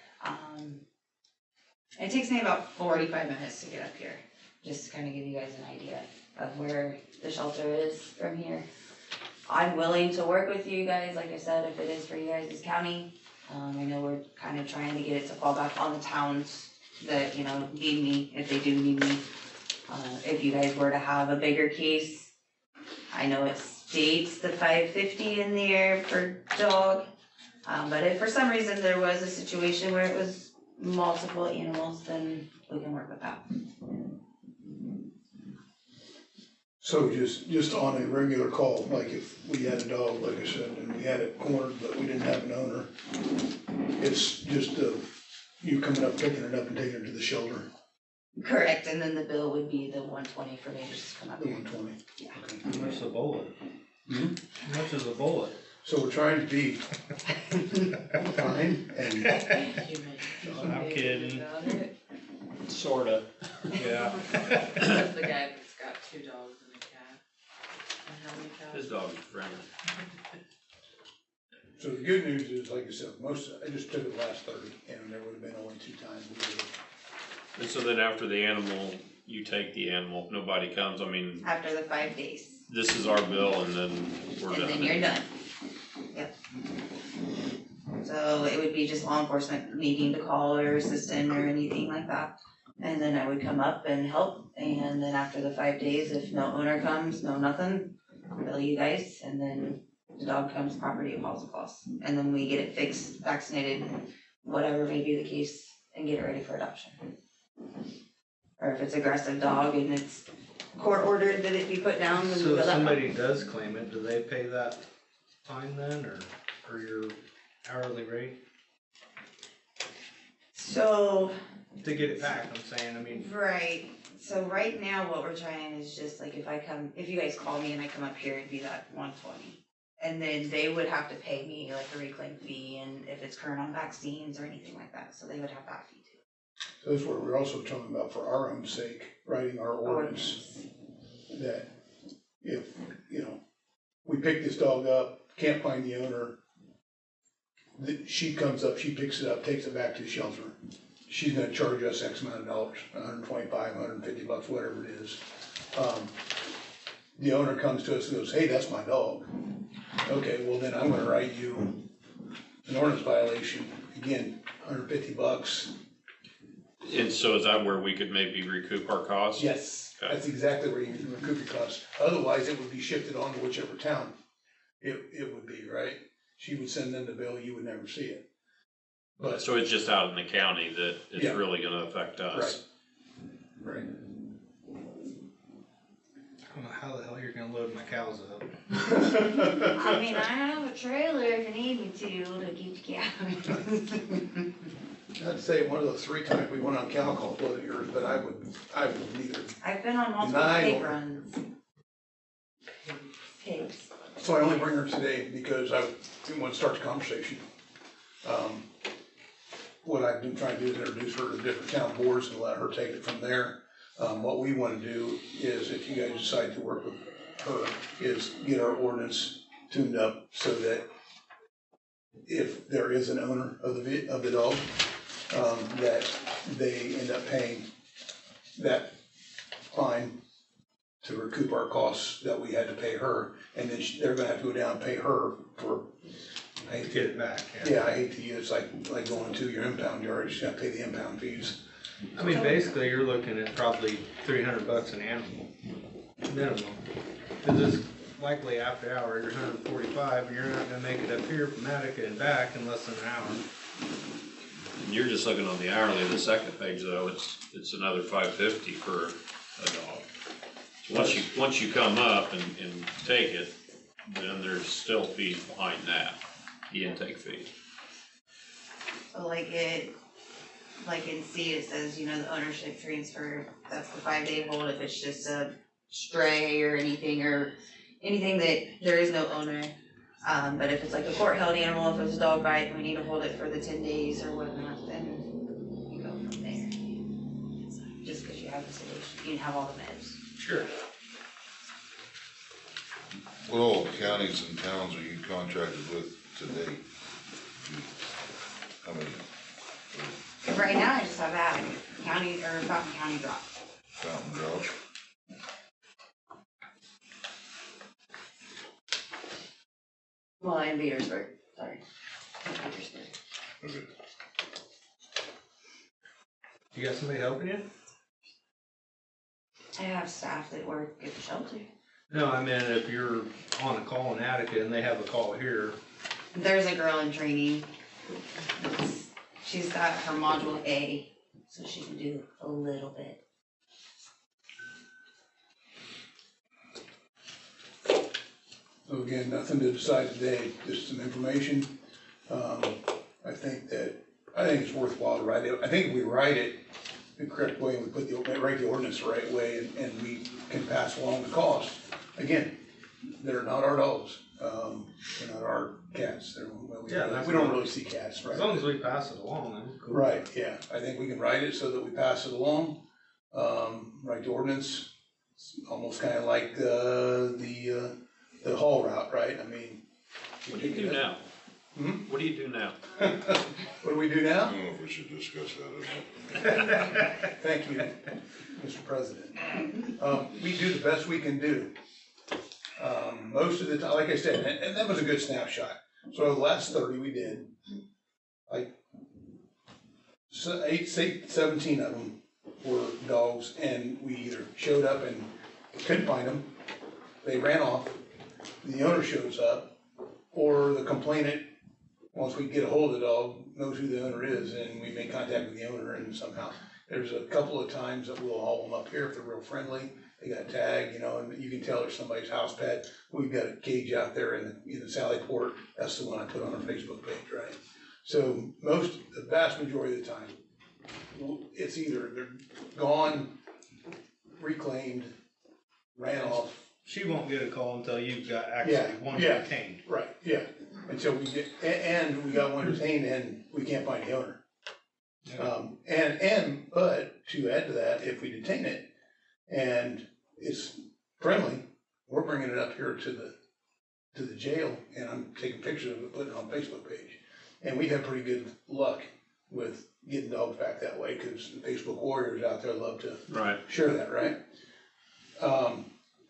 S10: it takes me about 45 minutes to get up here, just to kind of give you guys an idea of where the shelter is from here. I'm willing to work with you guys, like I said, if it is for you guys' county. I know we're kind of trying to get it to fall back on the towns that, need me, if they do need me. If you guys were to have a bigger case, I know it states the $550 in there per dog. But if for some reason there was a situation where it was multiple animals, then we can work with that.
S8: So just on a regular call, like if we had a dog, like I said, and we had it cornered, but we didn't have an owner, it's just you coming up, picking it up and taking it to the shelter,
S10: Correct, and then the bill would be the 120 for me to just come up
S8: the
S10: here.
S8: 120.
S10: Yeah.
S8: Okay.
S1: How much is a bullet?
S8: Hmm?
S1: How much is a bullet?
S8: So we're trying to be fine and
S1: I'm kidding.
S5: Sorta, yeah.
S3: That's the guy that's got 2 dogs and a cat. And how many cows?
S5: His dog is friendly.
S8: so the good news is, like I said, I just took it the last 30 and there would have been only 2 times we would have.
S5: And so then after the animal, you take the animal, nobody comes, I mean,
S10: After the 5 days,
S5: this is our bill and then we're done.
S10: and then you're done. Yep. So it would be just law enforcement needing to call or assistant or anything like that. And then I would come up and help, and then after the 5 days, if no owner comes, no nothing, bill you guys, and then the dog comes, property deposit costs. And then we get it fixed, vaccinated, whatever may be the case, and get it ready for adoption. Or if it's aggressive dog and it's court ordered that it be put down, then we
S1: So
S10: bill
S1: if
S10: that.
S1: somebody does claim it, do they pay that fine then, or your hourly rate?
S10: So,
S1: To get it back, I'm saying, I mean,
S10: right, so right now what we're trying is just like if you guys call me and I come up here, it'd be that 120. And then they would have to pay me like a reclaim fee and if it's current on vaccines or anything like that, so they would have that fee too.
S8: So that's what we're also talking about for our own sake, writing our ordinance, that if, you know, we pick this dog up, can't find the owner, she comes up, she picks it up, takes it back to the shelter. She's gonna charge us X amount of dollars, $125, $150, whatever it is. The owner comes to us and goes, hey, that's my dog. Okay, well then I'm gonna write you an ordinance violation, again, $150.
S5: And so is that where we could maybe recoup our costs?
S8: Yes,
S5: Okay.
S8: that's exactly where you can recoup your costs. Otherwise, it would be shifted on to whichever town it would be, right? She would send them the bill, you would never see it. But,
S5: So it's just out in the county that it's
S8: Yeah.
S5: really gonna affect us.
S8: right.
S1: I don't know how the hell you're gonna load my cows up.
S10: I mean, I have a trailer if you need me to keep you counting.
S8: I'd say one of those 3 times we went on cow calls wasn't yours, but I would neither.
S10: I've been on multiple
S8: Denied
S10: pig
S8: or-
S10: runs. Pigs.
S8: So I only bring her today because I didn't want to start the conversation. What I've been trying to do is introduce her to different town boards and let her take it from there. What we want to do is, if you guys decide to work with her, is get our ordinance tuned up so that if there is an owner of the dog, that they end up paying that fine to recoup our costs that we had to pay her, and then they're gonna have to go down and pay her for, I hate
S1: To
S8: to
S1: get it back, yeah.
S8: yeah, I hate to use, like going to your impound yard, you just gotta pay the impound fees.
S1: I mean, basically, you're looking at probably $300 an animal, minimum. Cause it's likely after hour, you're 145, and you're not gonna make it up here from Attica and back in less than an hour.
S5: And you're just looking on the hourly, the second page though, it's another $5.50 for a dog. So once you come up and take it, then there's still fees behind that, the intake fee.
S10: So like in C, it says, you know, the ownership transfer, that's the 5-day hold if it's just a stray or anything that there is no owner. But if it's like a court held animal, if it's a dog bite, we need to hold it for the 10 days or whatnot, then you go from there. Just cause you have the sedation, you have all the meds.
S1: Sure.
S2: What all counties and towns are you contracted with to date? How many?
S10: Right now, I just have that county, or Fountain County drop.
S2: Fountain Drop?
S10: Well, in Petersburg, sorry. Petersburg.
S2: Okay.
S1: You got somebody helping you?
S10: I have staff that work at the shelter.
S1: No, I mean, if you're on a call in Attica and they have a call here,
S10: There's a girl in training. She's got her module A, so she can do a little bit.
S8: So again, nothing to decide today, just some information. I think it's worthwhile to write it. I think if we write it the correct way and we write the ordinance the right way and we can pass along the cost. Again, they're not our dogs, they're not our cats. We don't really see cats, right?
S1: as long as we pass it along, then cool.
S8: Right, yeah, I think we can write it so that we pass it along, write the ordinance, it's almost kinda like the haul route, right? I mean.
S5: What do you do now?
S8: Hmm?
S5: What do you do now?
S8: What do we do
S2: I
S8: now?
S2: don't know if we should discuss that
S8: Thank you, Mr. President. We do the best we can do. Most of the time, like I said, and that was a good snapshot. So the last 30 we did, like, 17 of them were dogs, and we either showed up and couldn't find them, they ran off, the owner shows up, or the complainant, once we get a hold of the dog, knows who the owner is, and we make contact with the owner, and somehow. There's a couple of times that we'll haul them up here if they're real friendly, they got a tag, you know, and you can tell there's somebody's house pet. We've got a cage out there in the Sallyport, that's the one I put on our Facebook page, right? So the vast majority of the time, it's either they're gone, reclaimed, ran off.
S1: She won't get a call until you've got
S8: Yeah,
S1: actually one
S8: yeah.
S1: retained.
S8: Right, yeah, until we get, and we got one retained and we can't find the owner. But to add to that, if we detain it and it's friendly, we're bringing it up here to the jail, and I'm taking pictures of it, putting it on Facebook page. And we have pretty good luck with getting dogs back that way, cause the Facebook warriors out there love to
S5: Right.
S8: share that, right?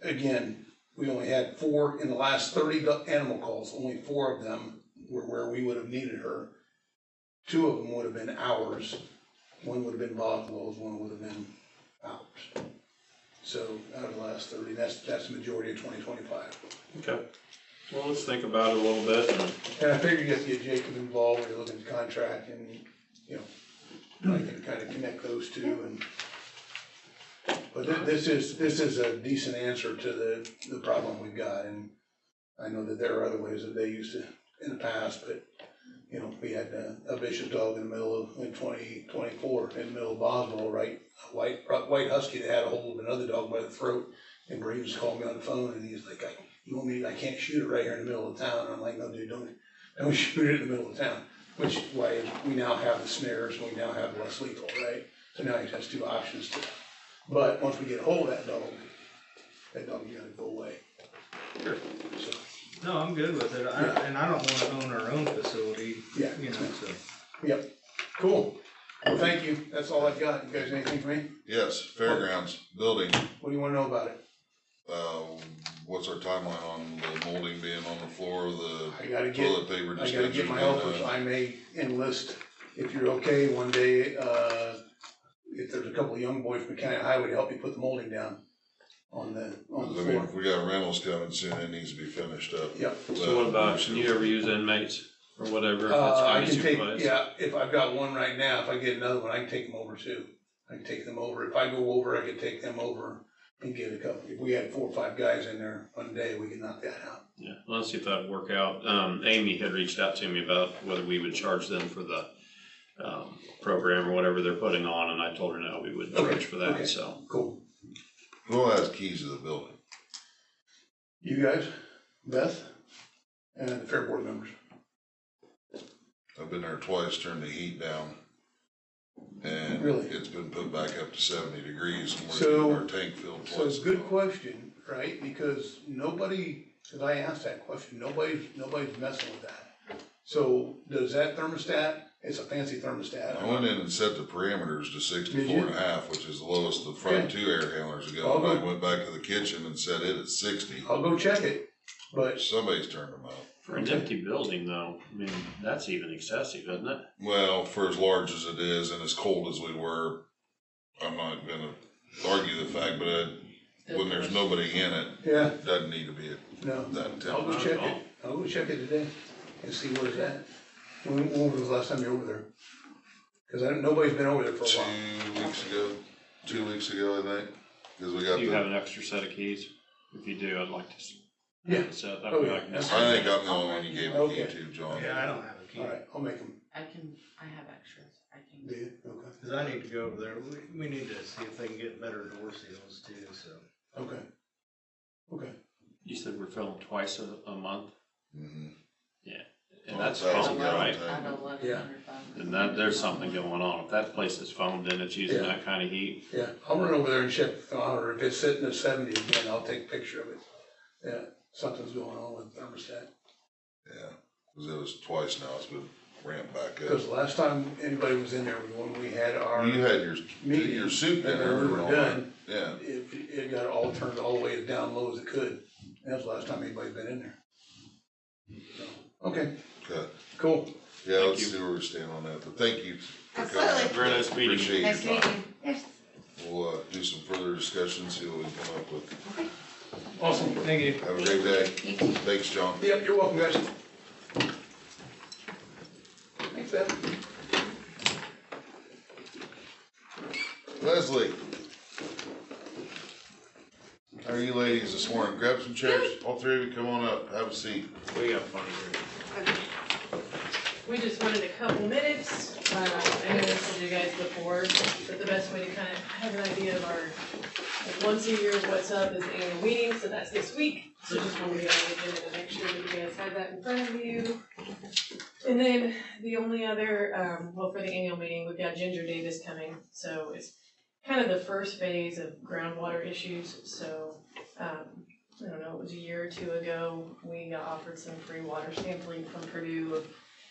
S8: Again, we only had 4 in the last 30 animal calls, only 4 of them were where we would have needed her. 2 of them would have been ours, 1 would have been Boswell's, 1 would have been ours. So out of the last 30, that's the majority of 2025.
S5: Okay. Well, let's think about it a little bit.
S8: And I figured you have to get Jacob involved when you're looking at the contract and, you know, I can kind of connect those two and. But this is a decent answer to the problem we've got, and I know that there are other ways that they used to in the past, but, you know, we had a vicious dog in the middle of, in 2024, in the middle of Boswell, right? A white husky that had a hold of another dog by the throat, and Breeze called me on the phone, and he's like, I can't shoot it right here in the middle of town. And I'm like, no, dude, don't shoot it in the middle of town. Which why we now have the snares, and we now have less lethal, right? So now he has 2 options to. But once we get a hold of that dog's gotta go away.
S1: Sure.
S8: So,
S1: No, I'm good with it, and I don't wanna own our own facility,
S8: yeah,
S1: you know, so.
S8: yep, cool. Well, thank you, that's all I've got. You guys, anything for me?
S2: Yes, fairgrounds, building,
S8: What do you wanna know about it?
S2: what's our timeline on the molding being on the floor,
S8: I gotta
S2: the
S8: get,
S2: toilet paper
S8: I gotta
S2: dispensers
S8: get my
S2: being
S8: helpers.
S2: done?
S8: I may enlist, if you're okay, one day, if there's a couple of young boys from County Highway to help me put the molding down on the
S2: I mean,
S8: floor.
S2: if we got rentals coming soon, it needs to be finished up.
S8: Yep.
S5: So what about, can you ever use inmates or whatever? If it's
S8: I
S5: county
S8: can take,
S5: supervised?
S8: yeah, if I've got one right now, if I get another one, I can take them over too. I can take them over. If I go over, I can take them over and get a couple. If we had 4 or 5 guys in there one day, we could knock that out.
S5: Yeah, well, let's see if that'd work out. Amy had reached out to me about whether we would charge them for the, program or whatever they're putting on, and I told her no, we wouldn't
S8: Okay,
S5: charge for that,
S8: okay.
S5: so.
S8: Cool.
S2: Who has keys to the building?
S8: You guys, Beth, and the fair board members.
S2: I've been there twice, turned the heat down. And
S8: Really?
S2: it's been put back up to 70 degrees and we're
S8: So-
S2: getting our tank filled
S8: So
S2: twice.
S8: it's a good question, right? Because cause I asked that question, nobody's messing with that. So does that thermostat, it's a fancy thermostat.
S2: I went in and set the parameters to 64.5, which is the lowest the front
S8: Okay.
S2: 2 air handlers go.
S8: I'll
S2: And
S8: go-
S2: I went back to the kitchen and set it at 60.
S8: I'll go check it, but
S2: Somebody's turned them out.
S5: For an empty building though, I mean, that's even excessive, isn't it?
S2: Well, for as large as it is and as cold as we were, I'm not gonna argue the fact, but when there's nobody in it,
S8: yeah,
S2: it doesn't need to be
S8: no.
S2: that
S8: I'll
S2: temperature.
S8: go check it. I'll go check it today and see where it's at. When was the last time you were over there? Cause nobody's been over there for a while.
S2: 2 weeks ago, I think, cause we got
S5: Do you have
S2: the,
S5: an extra set of keys? If you do, I'd like to
S8: Yeah.
S5: set that
S8: Oh,
S5: way
S8: yeah.
S5: I can.
S2: I think I'm the only one you gave a key
S8: Okay.
S2: to, John.
S1: Yeah, I don't have a key,
S8: Alright, I'll make them.
S3: I have extras, I can.
S8: Do you? Okay.
S1: cause I need to go over there, we need to see if they can get better door seals too, so.
S8: Okay. Okay.
S5: You said we're filling twice a month,
S2: Mhm.
S5: and that's
S2: Well,
S5: foamed,
S2: that's
S5: right?
S2: good.
S3: At 1100.
S5: And there's something going on. If that place is foamed and it's using
S8: Yeah.
S5: that kind of heat,
S8: Yeah, I'll run over there and check the thermometer. If it's sitting at 70 again, I'll take a picture of it. Yeah, something's going on with the thermostat.
S2: Yeah, cause it was twice now, it's been ramped back up.
S8: Because the last time anybody was in there was when we had our
S2: You had
S8: meeting.
S2: your soup
S8: and
S2: dinner
S8: then we
S2: and
S8: were
S2: all that.
S8: done.
S2: Yeah,
S8: It got all turned all the way as down low as it could. That was the last time anybody's been in there. So, okay,
S2: okay.
S8: cool.
S2: Yeah,
S5: Thank
S2: let's
S5: you.
S2: see where we stand on that, but thank you for coming.
S10: Absolutely.
S5: Very nice meeting you.
S2: Appreciate
S10: Nice to
S2: your
S10: meet
S2: time.
S10: you. Yes.
S2: We'll, do some further discussion, see what we can come up with.
S8: Awesome.
S1: Thank you.
S2: Have a great day.
S10: You too.
S2: Thanks, John.
S8: Yep, you're welcome, guys. Thanks, Ben.
S2: Leslie. How are you ladies this morning? Grab some chairs. All 3 of you come on up, have a seat.
S5: we got plenty here.
S11: We just wanted a couple minutes. I know this with you guys before, but the best way to kind of have an idea of our Like once a year, what's up is the annual meeting, so that's this week. So just wanted to get on the agenda to make sure that you guys had that in front of you. And then the only other, well, for the annual meeting, we've got Ginger Davis coming, so it's kind of the first phase of groundwater issues. So, I don't know, it was a year or two ago, we got offered some free water sampling from Purdue of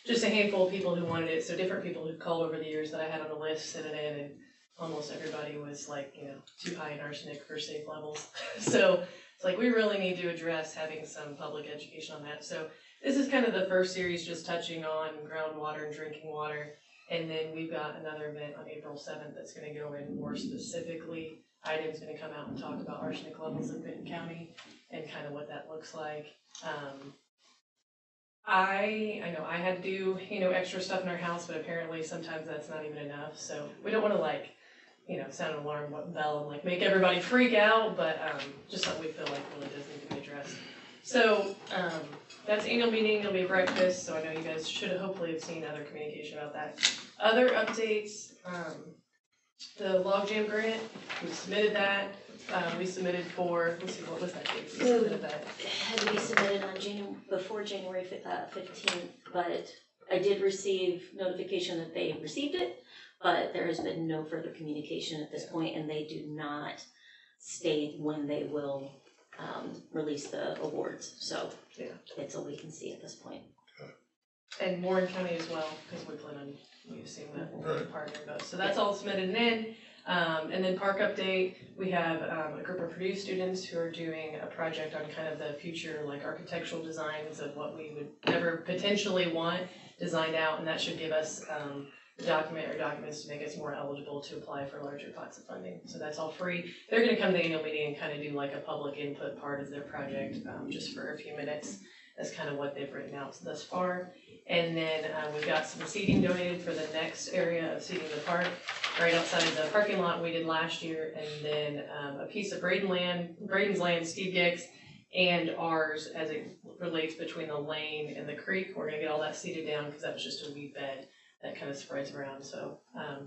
S11: just a handful of people who wanted it. So different people who've called over the years that I had on the list sent it in, and almost everybody was like, too high in arsenic for safe levels. So it's like, we really need to address having some public education on that. So this is kind of the first series just touching on groundwater and drinking water. And then we've got another event on April 7th that's gonna go in more specifically. Ida's gonna come out and talk about arsenic levels in Benton County and kind of what that looks like. I know I had to do, extra stuff in our house, but apparently sometimes that's not even enough. So we don't wanna sound an alarm bell and make everybody freak out, but just something we feel like really does need to be addressed. So that's annual meeting, there'll be breakfast, so I know you guys should hopefully have seen other communication about that. Other updates, the logjam grant, we submitted that. We submitted for, let's see, what was that date? We submitted that.
S12: It had to be submitted on before January 15th, but I did receive notification that they received it, but there has been no further communication at this point, and they do not state when they will release the awards, so it's a wait and see at this point.
S11: And Warren County as well, because we plan on using that
S2: Right.
S11: partner both. So that's all submitted in. And then park update, we have a group of Purdue students who are doing a project on kind of the future architectural designs of what we would ever potentially want designed out, and that should give us the documents to make us more eligible to apply for larger pots of funding. So that's all free. They're gonna come to the annual meeting and kind of do a public input part of their project, just for a few minutes. That's kind of what they've written out thus far. And then we've got some seating donated for the next area of seating the park, right outside the parking lot we did last year. And then a piece of Braden's land, Steve Gicks, and ours as it relates between the lane and the creek. We're gonna get all that seeded down because that was just a weed bed that kind of spreads around. So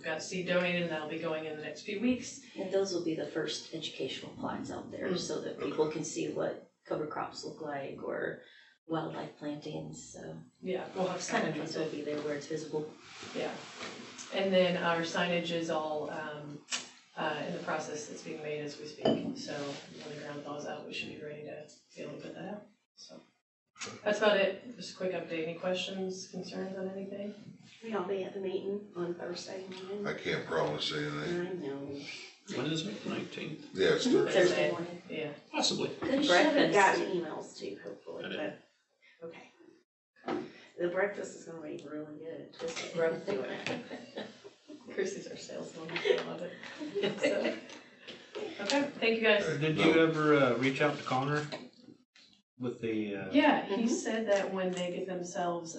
S11: got seed donated, and that'll be going in the next few weeks.
S12: And those will be the first educational plots out there, so that people can see what cover crops look like or wildlife plantings, so.
S11: Yeah, we'll have
S12: signage will be there where it's visible.
S11: Yeah, and then our signage is all in the process that's being made as we speak. So when the ground thaws out, we should be ready to be able to put that out. So that's about it. Just a quick update. Any questions, concerns on anything?
S13: I'll be at the meeting on Thursday morning.
S2: I can't promise anything.
S13: I know.
S5: When is it, 19th?
S2: Yeah, it's Thursday.
S13: Thursday morning.
S11: Yeah.
S5: Possibly.
S13: Good breakfast. Gotten emails too, hopefully, but, okay. The breakfast is gonna be really good. Twisted growth doing it.
S11: Chrissy's our saleswoman, I love it. So, okay, thank you guys.
S1: Did you ever reach out to Connor with the?
S11: Yeah, he said that when they get themselves,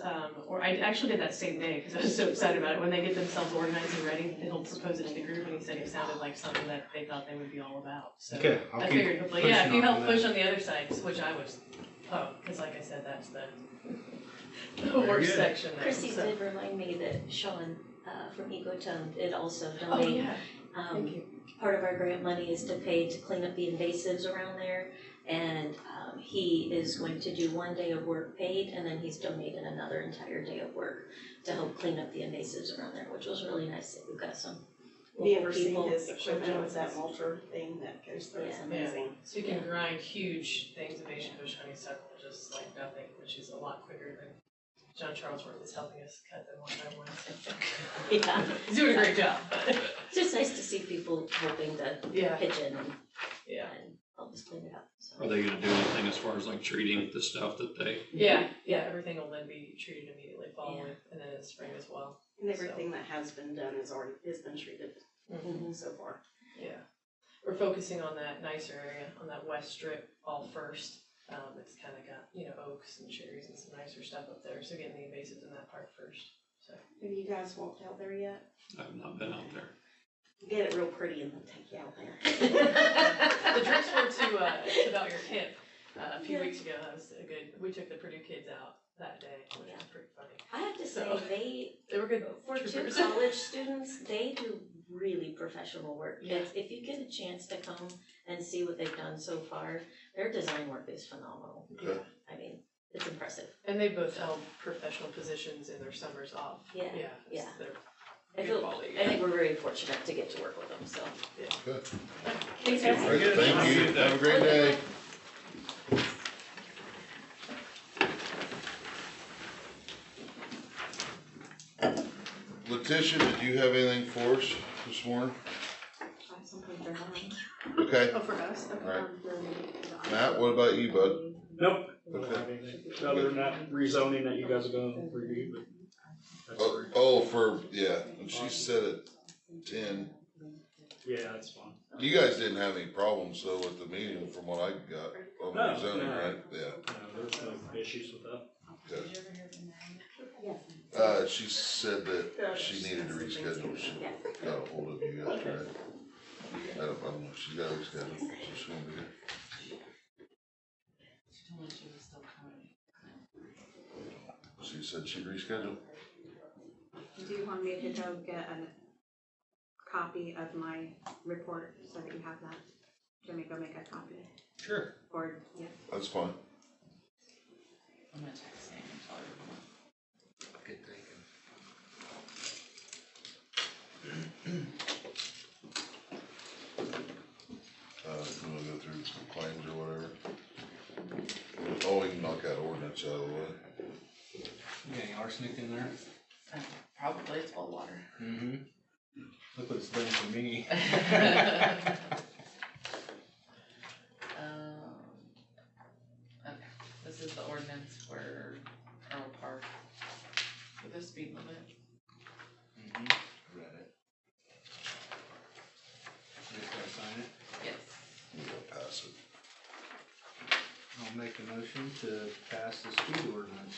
S11: or I actually did that same day because I was so excited about it. When they get themselves organized and ready, he'll propose it to the group, and he said it sounded like something that they thought they would be all about. So
S1: Okay, I'll
S11: I
S1: keep
S11: figured hopefully,
S1: pushing
S11: if you
S1: on
S11: help
S1: that.
S11: push on the other side, which I was, because like I said, that's the
S1: Very
S11: worst
S1: good.
S11: section there.
S12: Chrissy
S11: So.
S12: did remind me that Sean from Ecotone did also
S11: Oh,
S12: donate.
S11: yeah, thank you.
S12: Part of our grant money is to pay to clean up the invasives around there. And he is going to do 1 day of work paid, and then he's donated another entire day of work to help clean up the invasives around there, which was really nice that we've got some
S13: Have you
S12: local
S13: ever seen
S12: people.
S13: his equipment with that mulcher thing that goes through? It's
S12: Yeah.
S13: amazing.
S11: So you can grind huge things of Asian bush honeysuckle just like nothing, which is a lot quicker than John Charlesworth is helping us cut them one by one.
S12: Yeah.
S11: He's doing a great job.
S12: It's just nice to see people helping to
S11: Yeah.
S12: pitch in and
S11: Yeah.
S12: help us clean it up. So.
S5: Are they gonna do anything as far as treating the stuff that they?
S11: Yeah, everything will then be treated immediately following, and then in the spring as well.
S13: And everything that has been done has been treated so far.
S11: Yeah, we're focusing on that nicer area, on that west strip all first. It's kind of got, oaks and cherries and some nicer stuff up there, so getting the invasives in that part first, so.
S13: Have you guys walked out there yet?
S5: I've not been out there.
S13: Get it real pretty and then take you out there.
S11: The trips were to about your hip a few weeks ago. That was a good. We took the Purdue kids out that day, which was pretty funny.
S12: I have to say,
S11: So,
S12: they
S11: were good
S12: for two
S11: troopers.
S12: college students, they do really professional work.
S3: Yeah.
S12: If you get a chance to come and see what they've done so far, their design work is phenomenal.
S2: Okay.
S12: I mean, it's impressive.
S11: And they both held professional positions in their summers off.
S12: Yeah,
S11: Yeah.
S12: yeah.
S11: They're
S12: I
S11: good quality.
S12: I think we're very fortunate to get to work with them, so.
S2: Good.
S12: Thanks, guys.
S2: All right, thank you, have a great day. Letitia, did you have anything for us this morning? Okay,
S11: Oh, for us? Okay.
S2: all right. Matt, what about you, bud?
S9: Nope. I don't
S2: Okay.
S9: have anything, other than that rezoning that you guys are gonna review, but. that's
S2: Oh, oh, for, yeah, and she said at 10.
S9: Yeah, that's fine.
S2: You guys didn't have any problems though with the meeting from what I got on the
S9: No,
S2: zoning,
S9: no.
S2: right? Yeah,
S9: No, there's no issues with that.
S2: okay. She said that she needed to reschedule, she got a hold of you guys, right? I don't know, she's got to reschedule, so she won't be here.
S3: She told me she was still coming.
S2: She said she'd reschedule.
S4: Do you want me to go get a copy of my report so that you have that? Do you want me to go make a copy?
S1: Sure.
S4: Or, yeah.
S2: That's fine.
S3: I'm gonna text Sam and tell her.
S1: Good thinking.
S2: You wanna go through some claims or whatever? Oh, we can knock that ordinance out of the way.
S1: You got any arsenic in there?
S3: Probably it's all water.
S1: Mm-hmm. Look what it's done for me.
S3: Okay, this is the ordinance for Earl Park for the speed limit.
S1: Mm-hmm. Read it. You just gotta sign it.
S3: Yes.
S2: We gotta pass it.
S1: I'll make a motion to pass the speed ordinance.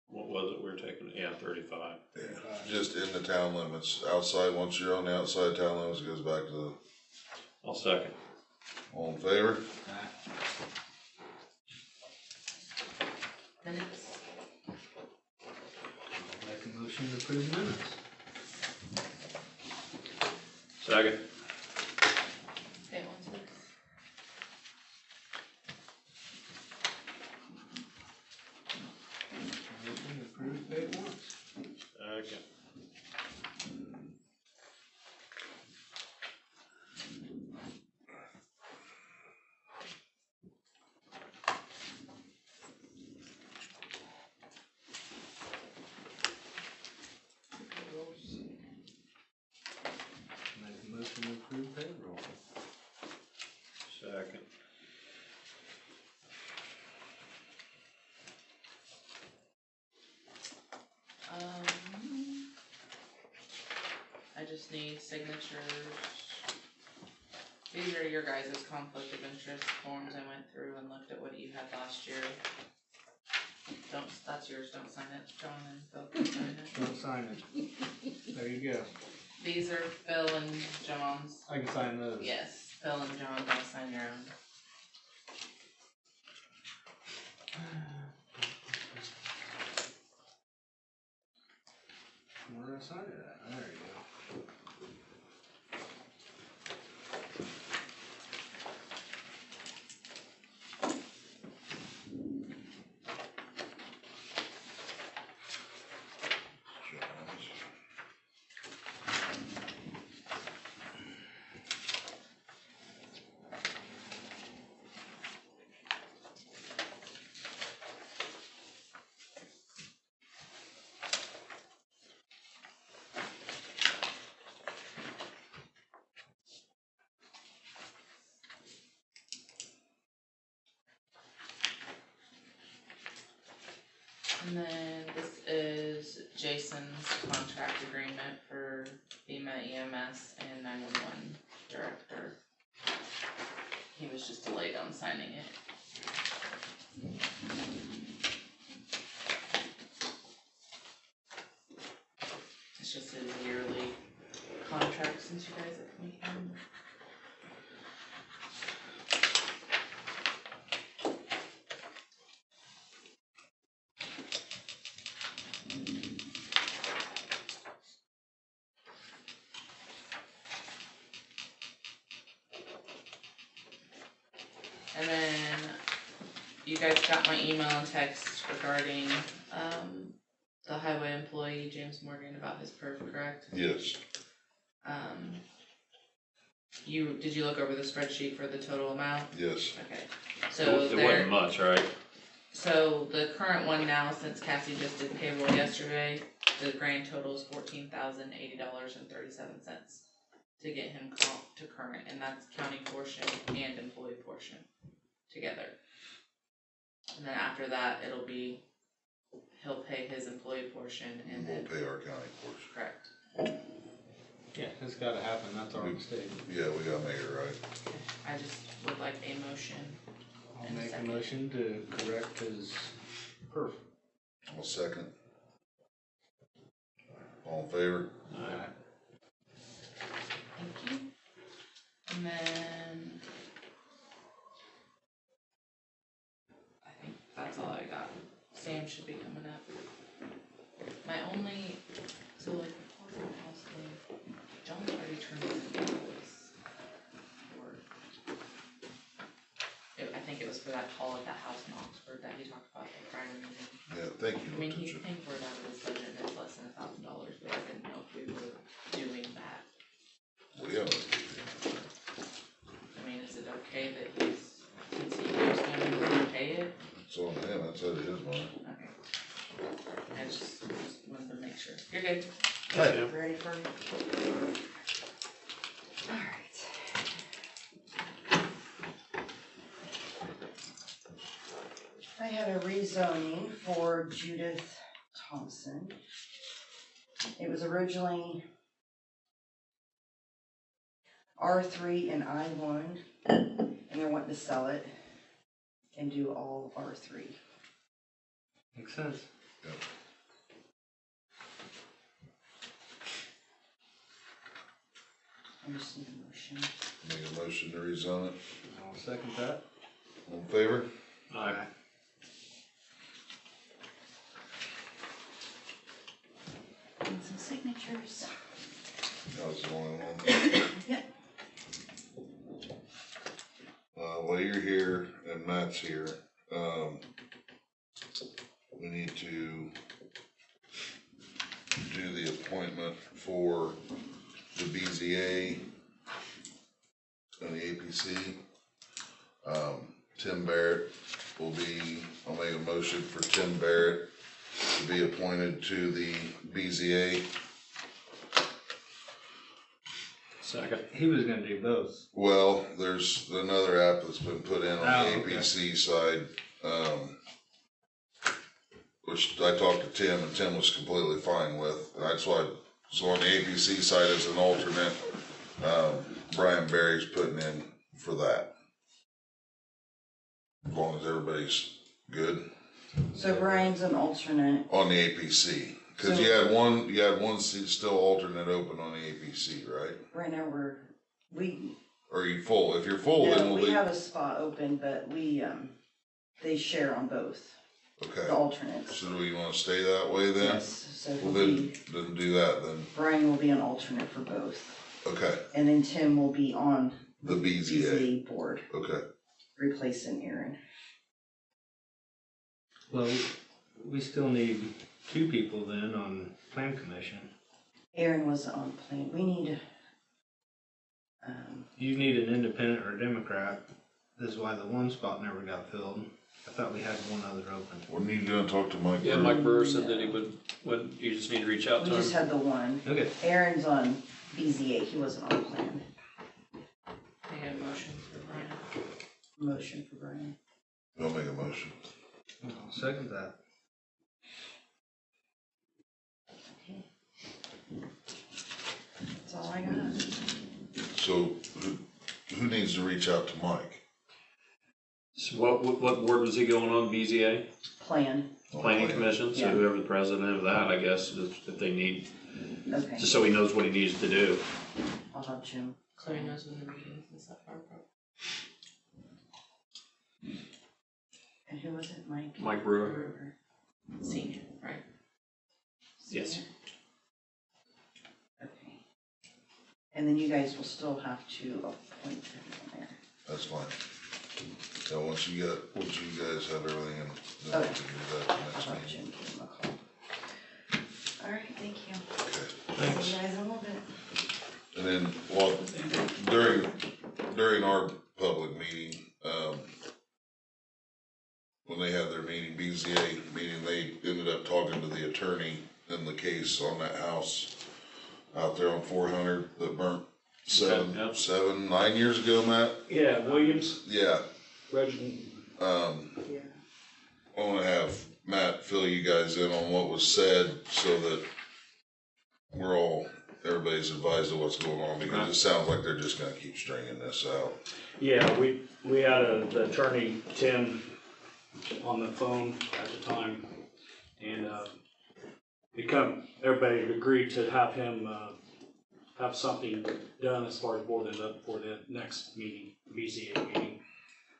S5: What was it, we were taking, yeah, 35.
S2: Yeah, just in the town limits, outside, once you're on the outside town limits, it goes back to the,
S5: I'll second.
S2: all in favor?
S3: Minutes.
S1: I'll make a motion to approve the minutes.
S5: Second.
S3: Okay, one, two.
S1: Motion to approve pay warrants.
S5: Okay.
S1: Make a motion to approve payroll.
S5: Second.
S3: I just need signatures. These are your guys' conflict of interest forms. I went through and looked at what you had last year. Don't, that's yours, don't sign it, John and Phil can sign it.
S1: Don't sign it. There you go.
S3: These are Phil and John's.
S1: I can sign those.
S3: Yes, Phil and John, don't sign your own.
S1: Where did I sign it at? There you go.
S3: And then this is Jason's contract agreement for FEMA EMS and 911 director. He was just delayed on signing it. It's just his yearly contract since you guys have come in. you guys got my email and text regarding, the highway employee, James Morgan, about his perf, correct?
S2: Yes,
S3: Did you look over the spreadsheet for the total amount?
S2: yes.
S3: Okay, so
S5: It
S3: there,
S5: wasn't much, right?
S3: so the current one now, since Cassie just did payroll yesterday, the grand total is $14,080.37 to get him comp to current, and that's county portion and employee portion together. And then after that, he'll pay his employee portion and
S2: We'll
S3: then,
S2: pay our county portion.
S3: correct.
S1: Yeah, it's gotta happen, that's our mistake.
S2: Yeah, we gotta make it right.
S3: I just would like a motion.
S1: I'll
S3: And a
S1: make a
S3: second.
S1: motion to correct his perf.
S2: I'll second. All in favor?
S1: Alright.
S3: Thank you. And then I think that's all I got. Sam should be coming up. My only, so like, John's already turned in the invoice for, I think it was for that call at that house in Oxford that he talked about the prior meeting.
S2: Yeah, thank you.
S3: I mean, he's paying for it out of his budget and it's less than $1,000, but I didn't know if we were doing that.
S2: We haven't.
S3: I mean, is it okay that since he was gonna pay it?
S2: It's on him, that's it, his money.
S3: Okay. I just wanted to make sure. You're good.
S2: Hey.
S13: Ready for me? Alright. I had a rezoning for Judith Thompson. It was originally R3 and I1, and they're wanting to sell it and do all R3.
S1: Makes sense.
S13: I just need a motion.
S2: Make a motion to rezone it.
S1: I'll second that.
S2: All in favor?
S5: Aye.
S13: And some signatures.
S2: That was the only one.
S13: Yep.
S2: While you're here and Matt's here, we need to do the appointment for the BZA and the APC. Tim Barrett will be, I'll make a motion for Tim Barrett to be appointed to the BZA.
S5: Second.
S1: He was gonna do both.
S2: Well, there's another app that's been put in on the
S1: okay.
S2: APC side, which I talked to Tim and Tim was completely fine with. And that's why, so on the APC side as an alternate, Brian Berry's putting in for that. As long as everybody's good
S13: So Brian's an alternate.
S2: on the APC. Cause you had one seat still alternate open on the APC, right?
S13: Right now we
S2: Or are you full? If you're full, then
S13: no,
S2: we'll
S13: we
S2: leave.
S13: have a spot open, but they share on both,
S2: Okay.
S13: the alternates.
S2: So do we wanna stay that way then?
S13: Yes, so
S2: Well,
S13: he'll
S2: then
S13: be,
S2: do that then.
S13: Brian will be an alternate for both.
S2: Okay,
S13: And then Tim will be on
S2: the BZA.
S13: BZA board,
S2: Okay,
S13: replacing Aaron.
S1: Well, we still need 2 people then on plan commission.
S13: Aaron wasn't on plan, we need,
S1: You need an independent or a Democrat. This is why the one spot never got filled. I thought we had one other open.
S2: when are you gonna talk to Mike?
S5: Yeah,
S2: Brewer?
S5: Mike Brewer said that he would, you just need to reach out
S13: we
S5: to
S13: just
S5: him.
S13: had the one.
S1: Okay.
S13: Aaron's on BZA, he wasn't on plan.
S3: I got a motion for Brian.
S13: Motion for Brian.
S2: I'll make a motion.
S1: I'll second that.
S13: That's all I got.
S2: So who needs to reach out to Mike?
S5: So what board was he going on, BZA?
S13: Plan,
S5: Planning Commission, so
S13: Yeah.
S5: whoever the president of that, I guess, if they need,
S13: okay,
S5: just so he knows what he needs to do.
S13: I'll have Jim.
S3: Chloe knows when the meetings and stuff are.
S13: And who was it, Mike?
S5: Mike Brewer.
S13: Brewer.
S3: Senior, right?
S5: Yes.
S13: Okay. And then you guys will still have to appoint everyone there.
S2: That's fine. So once you guys have everything, and then we can do that the next
S10: I'll
S2: meeting.
S10: Jim give him a call. Alright, thank you.
S2: Okay.
S10: See you guys in a little bit.
S2: And then, well, during our public meeting, when they had their meeting, BZA meeting, they ended up talking to the attorney in the case on that house out there on 400 that burnt
S5: Yep.
S2: 9 years ago, Matt?
S9: Yeah, Williams,
S2: Yeah.
S9: Reginald.
S13: Yeah.
S2: I wanna have Matt fill you guys in on what was said so that everybody's advised of what's going on, because it sounds like they're just gonna keep stringing this out.
S9: Yeah, we had the attorney, Tim, on the phone at the time, and, everybody agreed to have him, have something done as far as boarding up for the next meeting, BCA meeting.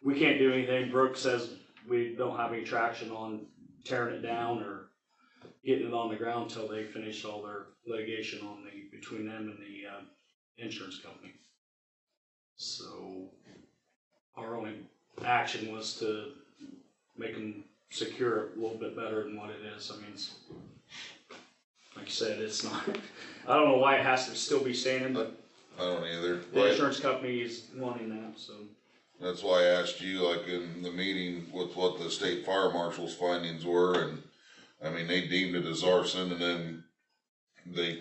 S9: We can't do anything. Brooke says we don't have any traction on tearing it down or getting it on the ground until they finish all their litigation between them and the insurance company. So our only action was to make them secure it a little bit better than what it is. I mean, it's, like you said, it's not, I don't know why it has to still be standing, but
S2: I don't either.
S9: the insurance company is wanting that, so.
S2: That's why I asked you, like in the meeting, with what the state fire marshal's findings were, and I mean, they deemed it as arson, and then they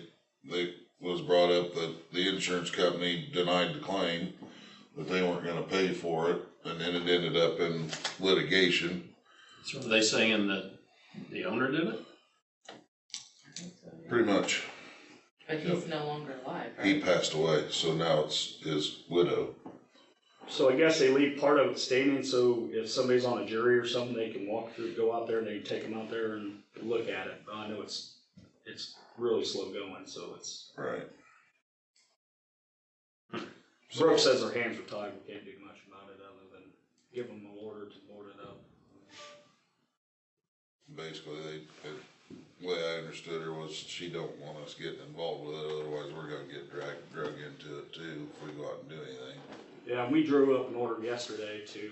S2: was brought up that the insurance company denied the claim, that they weren't gonna pay for it, and then it ended up in litigation.
S5: So are they saying that the owner did it?
S3: I think so, yeah.
S2: Pretty much.
S3: But he's no longer alive,
S2: He
S3: right?
S2: passed away, so now it's his widow.
S9: So I guess they leave part of it standing, so if somebody's on a jury or something, they can walk through, go out there, and they can take them out there and look at it. But I know it's really slow going, so it's.
S2: Right.
S9: Brooke says her hands are tied, we can't do much about it other than give them an order to board it up.
S2: Basically, the way I understood her was she don't want us getting involved with it, otherwise we're gonna get drug into it too if we go out and do anything.
S9: Yeah, and we drew up an order yesterday to,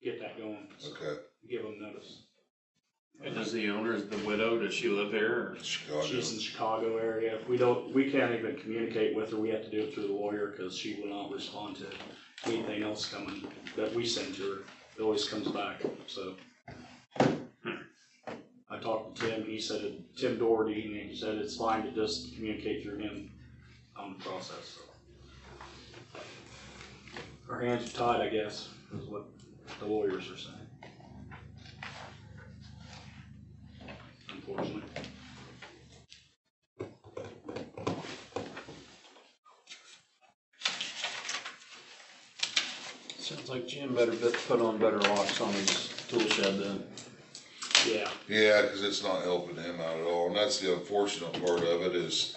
S9: get that going. So
S2: Okay.
S9: give them notice.
S5: And is the owner, the widow, does she live here?
S2: Chicago.
S9: She's in the Chicago area. We can't even communicate with her. We have to do it through the lawyer because she will not respond to anything else coming that we send to her. It always comes back, so. I talked to Tim, he said, Tim Doherty, and he said it's fine to just communicate through him on the process, so. Our hands are tied, I guess, is what the lawyers are saying. Unfortunately.
S5: Sounds like Jim better put on better locks on his tool shed then.
S9: Yeah.
S2: Yeah, cause it's not helping him out at all, and that's the unfortunate part of it is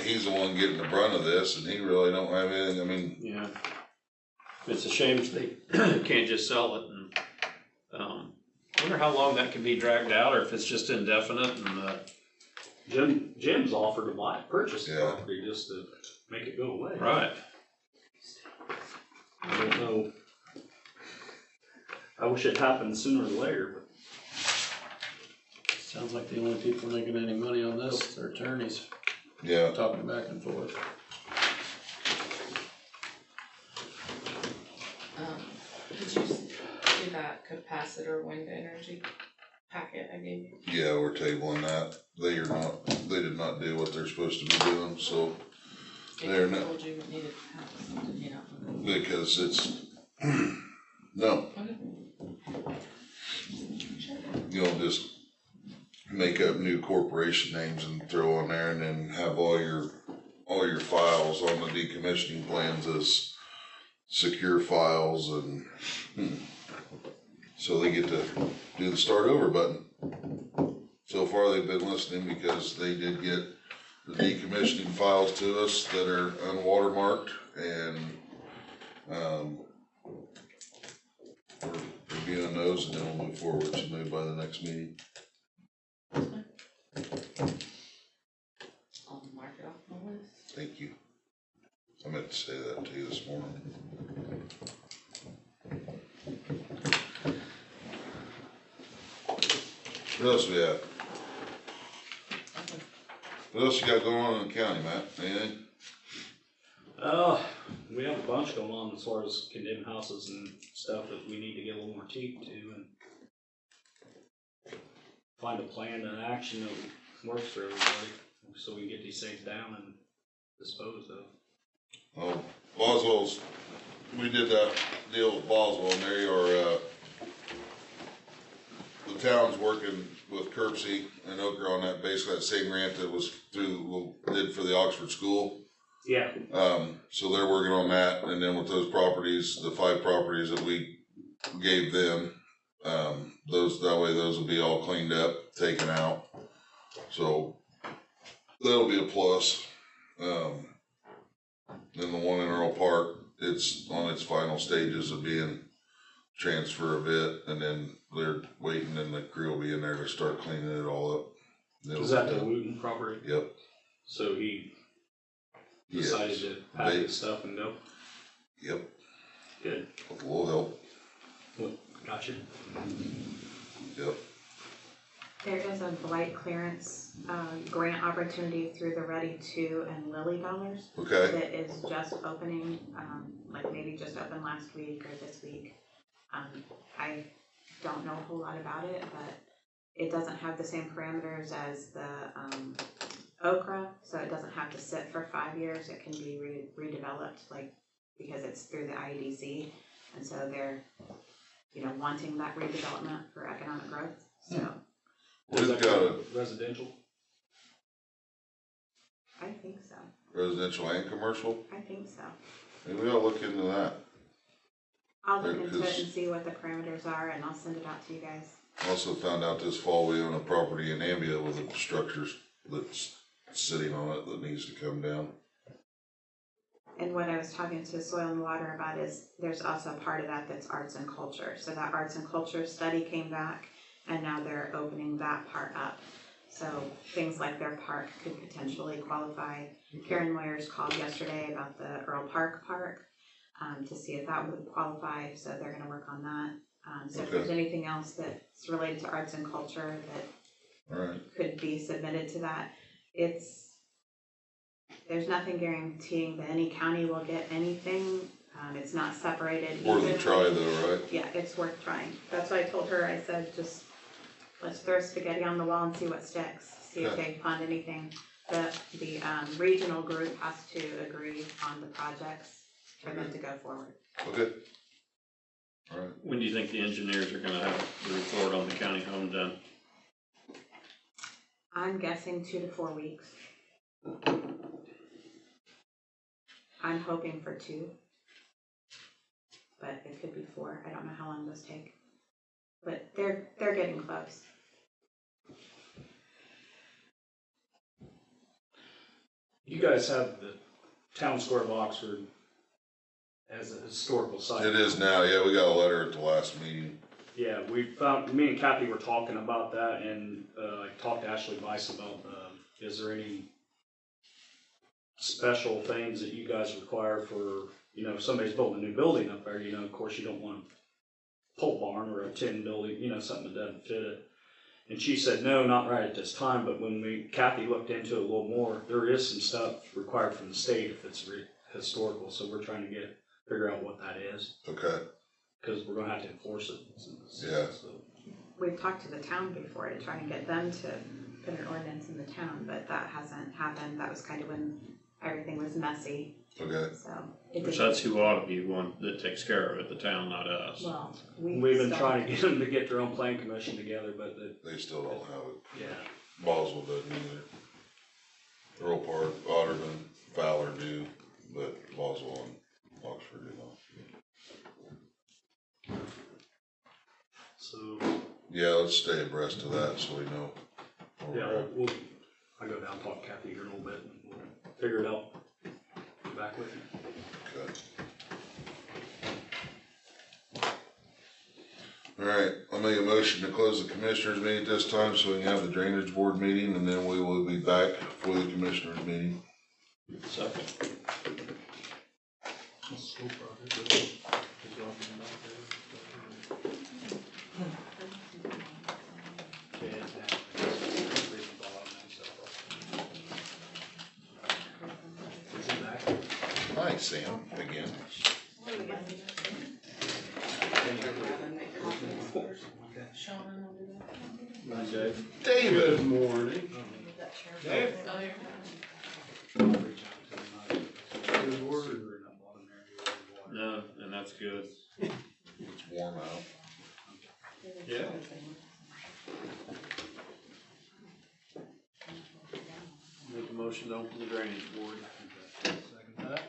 S2: he's the one getting the brunt of this and he really don't have anything, I mean.
S5: Yeah. It's a shame if they can't just sell it, and, I wonder how long that can be dragged out, or if it's just indefinite and,
S9: Jim's offered to purchase the
S2: Yeah.
S9: property just to make it go away.
S5: right.
S9: I don't know. I wish it happened sooner or later,
S5: Sounds like the only people making any money on this are attorneys
S2: Yeah,
S5: talking back and forth.
S3: Did you see that capacitor wind energy packet I gave you?
S2: yeah, we're tabling that. They did not do what they're supposed to be doing, so they're
S3: I
S2: not,
S3: told you it needed to have something, you know.
S2: because it's, no,
S3: Okay.
S2: you don't just make up new corporation names and throw on there and then have all your files on the decommissioning plans as secure files, and so they get to do the start over button. So far they've been listening because they did get the decommissioning files to us that are unwatermarked, and we're reviewing those, and then we'll move forward to move by the next meeting.
S3: I'll mark it off my list.
S2: Thank you. I meant to say that to you this morning. What else we have? What else you got going on in the county, Matt? Anything?
S9: We have a bunch going on as far as condemned houses and stuff that we need to get a little more teeth to and find a plan and action that works for everybody, so we can get these things down and disposed of.
S2: Oh, Boswell's, we did that deal with Boswell, and they are, the town's working with Kirksey and Ochre on that, basically that same grant that was did for the Oxford School.
S9: Yeah.
S2: So they're working on that, and then with those properties, the 5 properties that we gave them, that way those will be all cleaned up, taken out. So that'll be a plus. Then the one in Earl Park, it's on its final stages of being transferred a bit, and then they're waiting, and the crew will be in there to start cleaning it all up.
S9: Is that the Wooten property?
S2: Yep.
S9: So he decided to pack his stuff and go?
S2: Yep.
S9: Good.
S2: With a little help.
S9: Gotcha.
S2: Yep.
S4: There is a blight clearance, grant opportunity through the Ready To and Lily dollars.
S2: Okay.
S4: That is just opening, like maybe just opened last week or this week. I don't know a whole lot about it, but it doesn't have the same parameters as the, Okra, so it doesn't have to sit for 5 years. It can be redeveloped, like, because it's through the IEDC, and so they're, wanting that redevelopment for economic growth, so.
S9: Is
S2: We've
S9: that
S2: got a
S9: residential?
S4: I think so,
S2: residential and commercial.
S4: I think so.
S2: Maybe we ought to look into that.
S4: I'll look into it and see what the parameters are, and I'll send it out to you guys.
S2: Also found out this fall we own a property in Ambia with a structures that's sitting on it that needs to come down.
S4: And what I was talking to Soil and Water about is there's also a part of that that's arts and culture. So that arts and culture study came back, and now they're opening that part up. So things like their park could potentially qualify. Karen Moyers called yesterday about the Earl Park to see if that would qualify, so they're gonna work on that. So if there's anything else that's related to arts and culture that could be submitted to that, there's nothing guaranteeing that any county will get anything. It's not separated.
S2: Worth a try though, right?
S4: Yeah, it's worth trying. That's what I told her. I said, just let's throw spaghetti on the wall and see what sticks. See if they fund anything. The regional group has to agree on the projects for them to go forward.
S2: Okay. All right.
S5: When do you think the engineers are gonna have the report on the county home done?
S4: I'm guessing 2 to 4 weeks. I'm hoping for 2, but it could be 4. I don't know how long those take, but they're getting close.
S9: You guys have the town square of Oxford as a historical site.
S2: It is now, yeah, we got a letter at the last meeting.
S9: Yeah, me and Kathy were talking about that, and I talked to Ashley Weiss about, is there any special things that you guys require for, if somebody's building a new building up there, of course you don't want a pole barn or a tin building, something that doesn't fit it. And she said, no, not right at this time, but when Kathy looked into it a little more, there is some stuff required from the state if it's historical, so we're trying to figure out what that is.
S2: Okay.
S9: Because we're gonna have to enforce it.
S2: Yeah.
S9: So.
S4: We've talked to the town before to try and get them to put an ordinance in the town, but that hasn't happened. That was kind of when everything was messy.
S2: Okay.
S4: So.
S5: Which that's who ought to be one that takes care of it, the town, not us.
S4: Well,
S9: we've been trying to get them to get their own plan commission together, but
S2: they still don't have it.
S9: Yeah.
S2: Boswell doesn't either. Earl Park, Otterman, Fowler do, but Boswell and Oxford do not.
S9: So.
S2: Yeah, let's stay abreast of that so we know.
S9: Yeah, I'll go down and talk to Kathy here in a little bit and we'll figure it out. Get back with you.
S2: Okay. All right, I'll make a motion to close the commissioners meeting at this time so we can have the drainage board meeting, and then we will be back for the commissioners meeting.
S5: Second.
S2: Sam, again.
S3: Sean will do that.
S2: David.
S5: Good morning.
S1: Dave?
S3: Oh, you're.
S5: No, and that's good.
S2: It's warm out.
S1: Yeah.
S5: Make a motion to open the drainage board.
S1: Second that.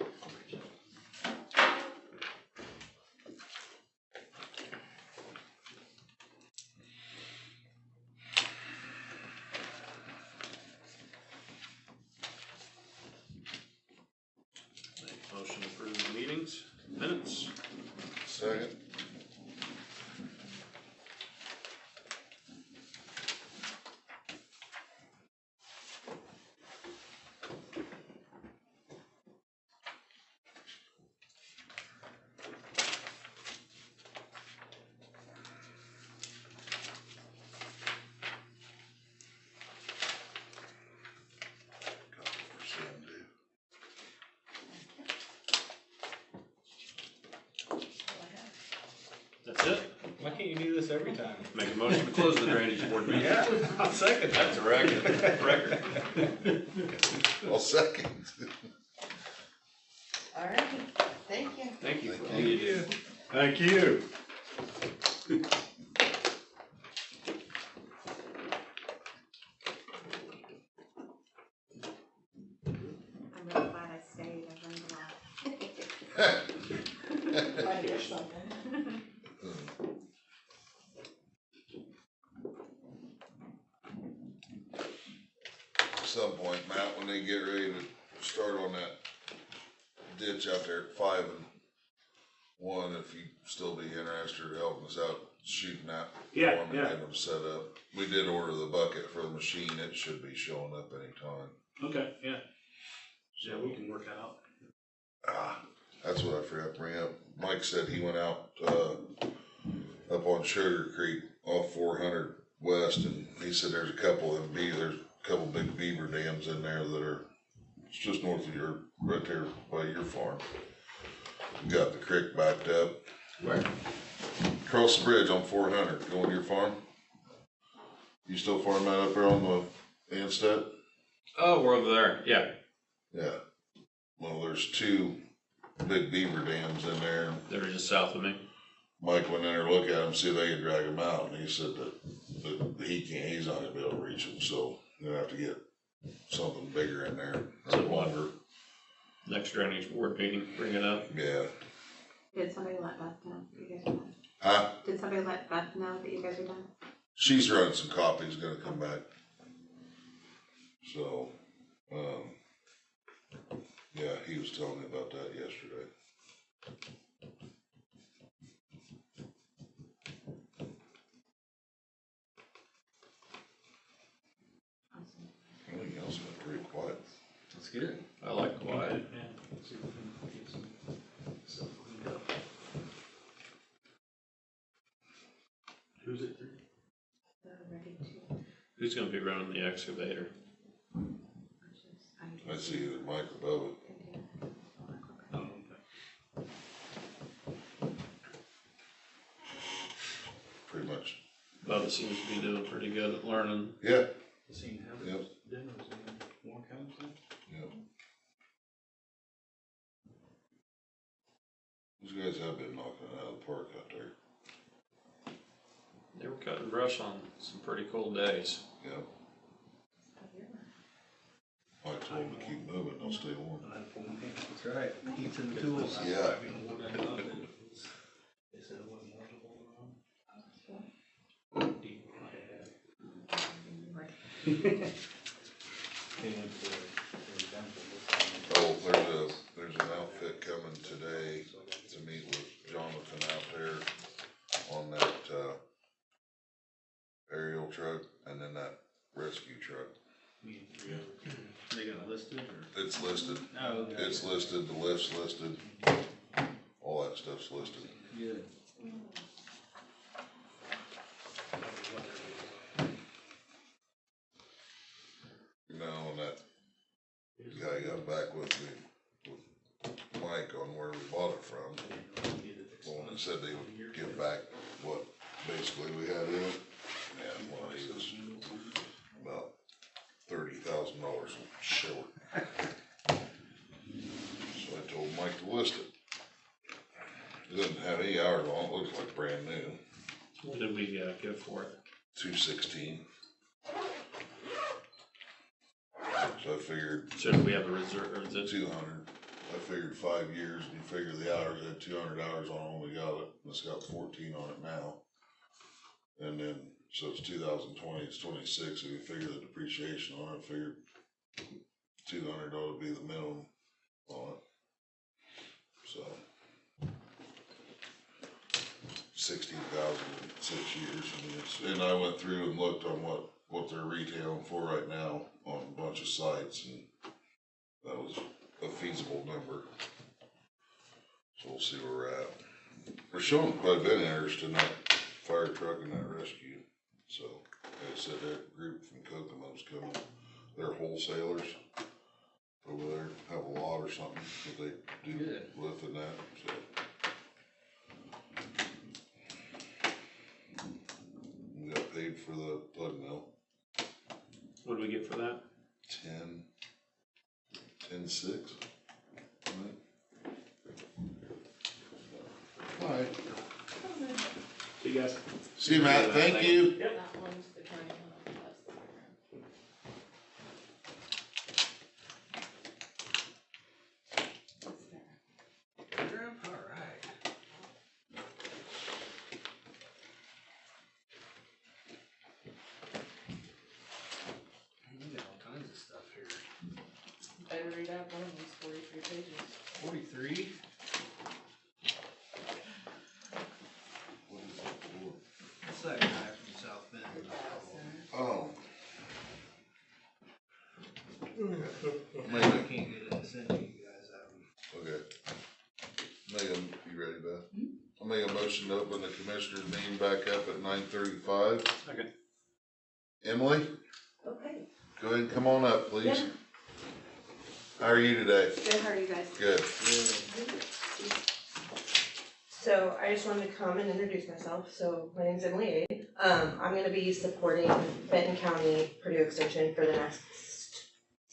S5: Make a motion to approve the meetings, minutes.
S2: Second. Copy for Sam, Dave.
S5: That's it.
S1: Why can't you do this every time?
S5: Make a motion to close the drainage board meeting.
S1: Yeah, I'll second
S5: That's
S1: that.
S5: a record.
S2: I'll second.
S13: All right, thank you.
S5: Thank you.
S2: Thank you.
S1: Thank you.
S4: I'm really glad I stayed, I learned a lot.
S13: Might be something.
S2: At some point, Matt, when they get ready to start on that ditch out there at 5 and 1, if you'd still be interested in helping us out shooting that.
S9: Yeah,
S2: for 'em and
S9: yeah.
S2: getting them set up. We did order the bucket for the machine, it should be showing up anytime.
S9: Okay, yeah. Yeah, we can work that out.
S2: That's what I forgot to bring up. Mike said he went out, up on Sugar Creek off 400 West, and he said there's a couple of them there's a couple big beaver dams in there that are, it's just north of your, right there by your farm. Got the creek backed up.
S1: Where?
S2: Across the bridge on 400, going to your farm. You still farm that up there on the Anstead?
S5: Oh, we're over there. Yeah.
S2: Yeah. Well, there's two big beaver dams in there.
S5: They were just south of me.
S2: Mike went in there to look at them, see if they could drag them out, and he said that he's not gonna be able to reach them, so you're gonna have to get something bigger in there,
S5: So
S2: or
S5: what?
S2: longer.
S5: Next drainage board meeting, bring it up.
S2: Yeah.
S4: Did somebody let Beth know that you guys are done?
S2: Huh?
S4: Did somebody let Beth know that you guys are done?
S2: She's running some copies, gonna come back. So, yeah, he was telling me about that yesterday.
S4: Awesome.
S2: Everything else went pretty quiet.
S1: That's good.
S5: I like quiet.
S9: Yeah. See if we can get some stuff cleaned up. Who's it through?
S4: They're ready to
S5: Who's gonna be running the excavator?
S4: purchase.
S2: I see that Mike above it.
S9: Oh, okay.
S2: Pretty much.
S5: Bubba seems to be doing pretty good at learning.
S2: Yeah.
S9: Seen Heather's
S2: Yep.
S9: dinners in Warren County, so?
S2: Yep. These guys have been knocking it out of the park out there.
S5: They were cutting brush on some pretty cold days.
S2: Yep. Mike told them to keep moving, they'll stay warm.
S1: That's right. Heats in the tools.
S2: Yeah.
S9: They said it wasn't multiple around. Deep,
S2: Oh, there's an outfit coming today to meet with Jonathan out there on that, aerial truck and then that rescue truck.
S1: They got it listed or?
S2: It's listed.
S1: Oh, okay.
S2: It's listed, the lift's listed, all that stuff's listed.
S1: Good.
S2: You know, and that guy got back with me, with Mike said they would give back what basically we had in it. And well, he was about $30,000 short. So I told Mike to list it. It doesn't have any hours on it, looks like brand new,
S5: What did we give for it?
S2: 216. So I figured
S5: Should we have a reserve, or is it?
S2: 200. I figured 5 years, and you figure the hours, had 200 hours on it when we got it, and it's got 14 on it now. And then, so it's 2020, it's 26, so you figure the depreciation on it, I figured 200 ought to be the minimum on it. So 16,000 in 6 years, I mean, it's, and I went through and looked on what they're retailing for right now on a bunch of sites, and that was a feasible number. So we'll see where we're at. We're showing quite a bit of interest in that fire truck and that rescue. So, like I said, that group from Kokomo's coming. They're wholesalers over there, have a lot or something that they do
S1: Good.
S2: with and that, so. We got paid for the plug mill,
S5: What did we get for that?
S2: 10.6.
S8: Alright,
S9: See you guys.
S2: See you, Matt, thank you.
S3: That one's the county one, that's the program.
S1: Alright. We got all kinds of stuff here.
S3: Better read out one of these 43 pages.
S1: 43? What's that guy from South Bend?
S2: Oh,
S1: I can't get it to send to you guys out.
S2: okay. You ready, Beth? I'll make a motion to open the commissioners meeting back up at 9:35.
S5: Second.
S2: Emily,
S13: Okay,
S2: go ahead and come on up, please.
S13: Yeah.
S2: How are you today?
S13: good, how are you guys?
S2: Good.
S13: So I just wanted to come and introduce myself. So my name's Emily Ade. I'm gonna be supporting Benton County Purdue Extension for the next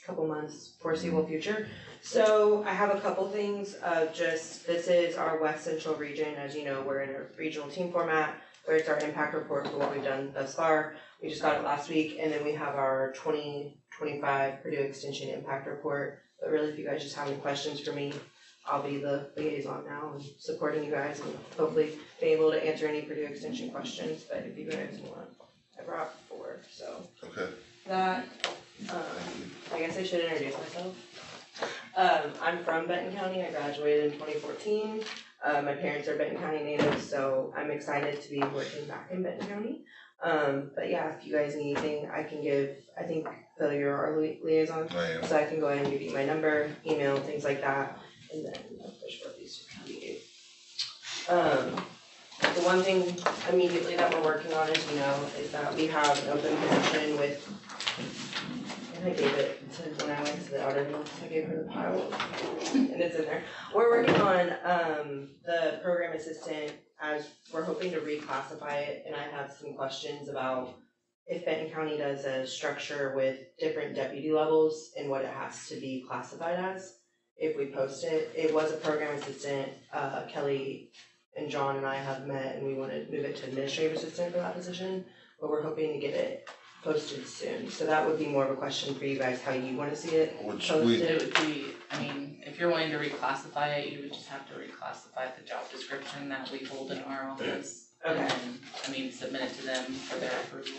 S13: couple months, foreseeable future. So I have a couple things of just, this is our West Central region. As you know, we're in a regional team format where it's our impact report for what we've done thus far. We just got it last week, and then we have our 2025 Purdue Extension impact report. But really, if you guys just have any questions for me, I'll be the liaison now and supporting you guys and hopefully being able to answer any Purdue Extension questions. But if you guys want, I brought 4, so.
S2: Okay.
S13: That, I guess I should introduce myself. I'm from Benton County, I graduated in 2014. My parents are Benton County natives, so I'm excited to be working back in Benton County. But yeah, if you guys need anything, I can give, I think, Phil, you're our liaison.
S2: I am.
S13: So I can go ahead and give you my number, email, things like that, and then push for these to you. The one thing immediately that we're working on, as you know, is that we have an open position with, and I gave it to, when I went to the outer hills, I gave her the pile, and it's in there. We're working on, the program assistant, as we're hoping to reclassify it, and I have some questions about if Benton County does a structure with different deputy levels and what it has to be classified as, if we post it. It was a program assistant, Kelly and John and I have met, and we want to move it to administrative assistant for that position, but we're hoping to get it posted soon. So that would be more of a question for you guys, how you want to see it
S2: Which
S13: posted.
S2: we,
S3: It would be, I mean, if you're wanting to reclassify it, you would just have to reclassify the job description that we hold in our office.
S13: Okay.
S3: And then, I mean, submit it to them for their approval.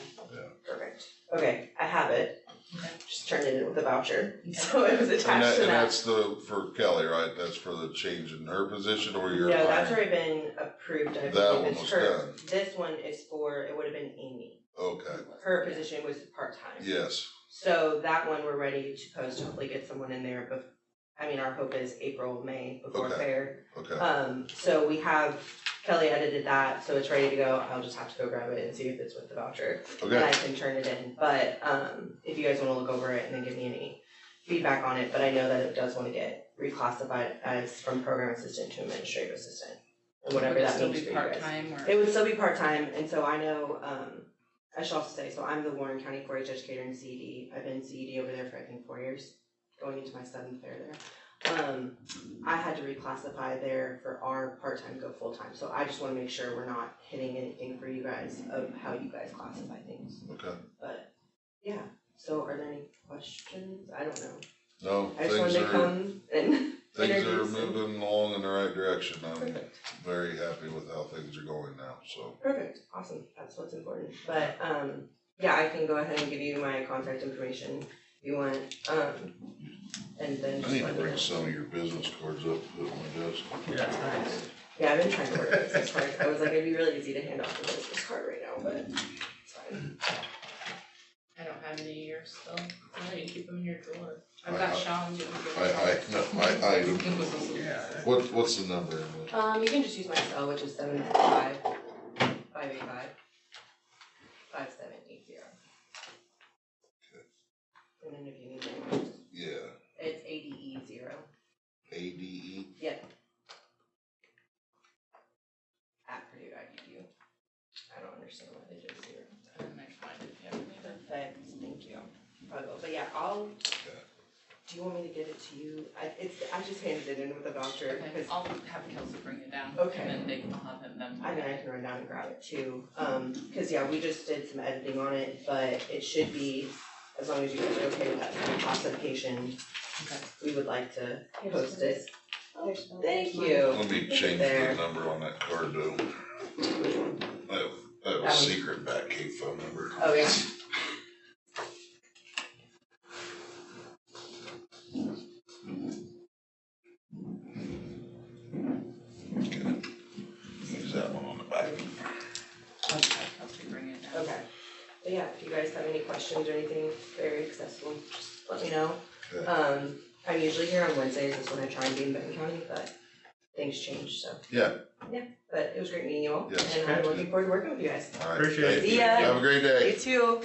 S13: Perfect. Okay, I have it.
S3: Okay.
S13: Just turned it in with a voucher, so it was attached to
S2: and
S13: that.
S2: that's for Kelly, right? That's for the change in her position, or your?
S13: No, that's already been approved, I
S2: That
S13: believe
S2: one
S13: it's
S2: was
S13: her.
S2: done.
S13: This one is for, it would have been Amy.
S2: Okay,
S13: Her position was part-time.
S2: yes,
S13: So that one we're ready to post, hopefully get someone in there, but, I mean, our hope is April, May, before
S2: Okay.
S13: fair.
S2: okay,
S13: So we have, Kelly edited that, so it's ready to go. I'll just have to go grab it and see if it's with the voucher. And I
S2: okay,
S13: can turn it in, but, if you guys wanna look over it and then give me any feedback on it, but I know that it does wanna get reclassified as from program assistant to administrative assistant. and whatever
S3: Would it
S13: that
S3: still
S13: means
S3: be
S13: for you guys.
S3: part-time or?
S13: It would still be part-time, and so I know, I should also say, so I'm the Warren County 4-H educator in CED. I've been in CED over there for I think 4 years, going into my 7th year there. I had to reclassify there for our part-time go full-time, so I just wanna make sure we're not hitting anything for you guys of how you guys classify things.
S2: Okay.
S13: But, yeah, so are there any questions? I don't know.
S2: No,
S13: I just wanted to come and
S2: things are
S13: introduce and-
S2: moving along in the right direction. I'm
S13: Perfect.
S2: very happy with how things are going now, so.
S13: Perfect, awesome, that's what's important, but, yeah, I can go ahead and give you my contact information if you want, and then
S2: I
S13: just
S2: need to
S13: let me
S2: bring
S13: know.
S2: some of your business cards up, put on my desk.
S1: Yeah, thanks.
S13: Yeah, I've been trying to work business cards, I was like, it'd be really easy to hand off the business card right now, but it's fine.
S3: I don't have any of yours still. No, you keep them in your drawer. I've got Sean's, you can give
S2: I hide them.
S1: Yeah.
S2: What's the number in there?
S13: You can just use my cell, which is 765 585 5780. And then if you need more,
S2: Yeah,
S13: it's ADE0.
S2: ADE.
S13: Yep. At Purdue IDU. I don't understand why they did 0.
S3: And then I find it if you ever need it.
S13: Perfect, thank you. Probably will, but yeah, do you want me to get it to you? I just handed it in with a voucher,
S3: Okay,
S13: because
S3: I'll have Kelsey bring it down.
S13: Okay.
S3: And then they can all have it them.
S13: I can run down and grab it too. Cause yeah, we just did some editing on it, but it should be, as long as you guys are okay with that kind of classification,
S3: Okay.
S13: we would like to post it.
S4: There's no-
S13: Thank
S4: there's mine.
S13: you.
S2: Let me change
S13: There.
S2: the number on that card though.
S13: Which one?
S2: That
S13: That
S2: was
S13: one.
S2: secret Batcave phone number.
S13: Oh, yeah.
S2: Okay. Use that one on the back.
S3: I'll just have Kelsey bring it down.
S13: Okay. But yeah, if you guys have any questions or anything, very accessible, just let me know.
S2: Okay.
S13: I'm usually here on Wednesdays, that's when I try and be in Benton County, but things change, so.
S2: Yeah.
S13: Yeah, but it was great meeting you all,
S2: Yes,
S13: and I'm
S2: great.
S13: looking forward to working with you guys.
S2: All right.
S1: Appreciate it.
S2: thank you.
S13: See ya.
S2: Have a great day.
S13: You too.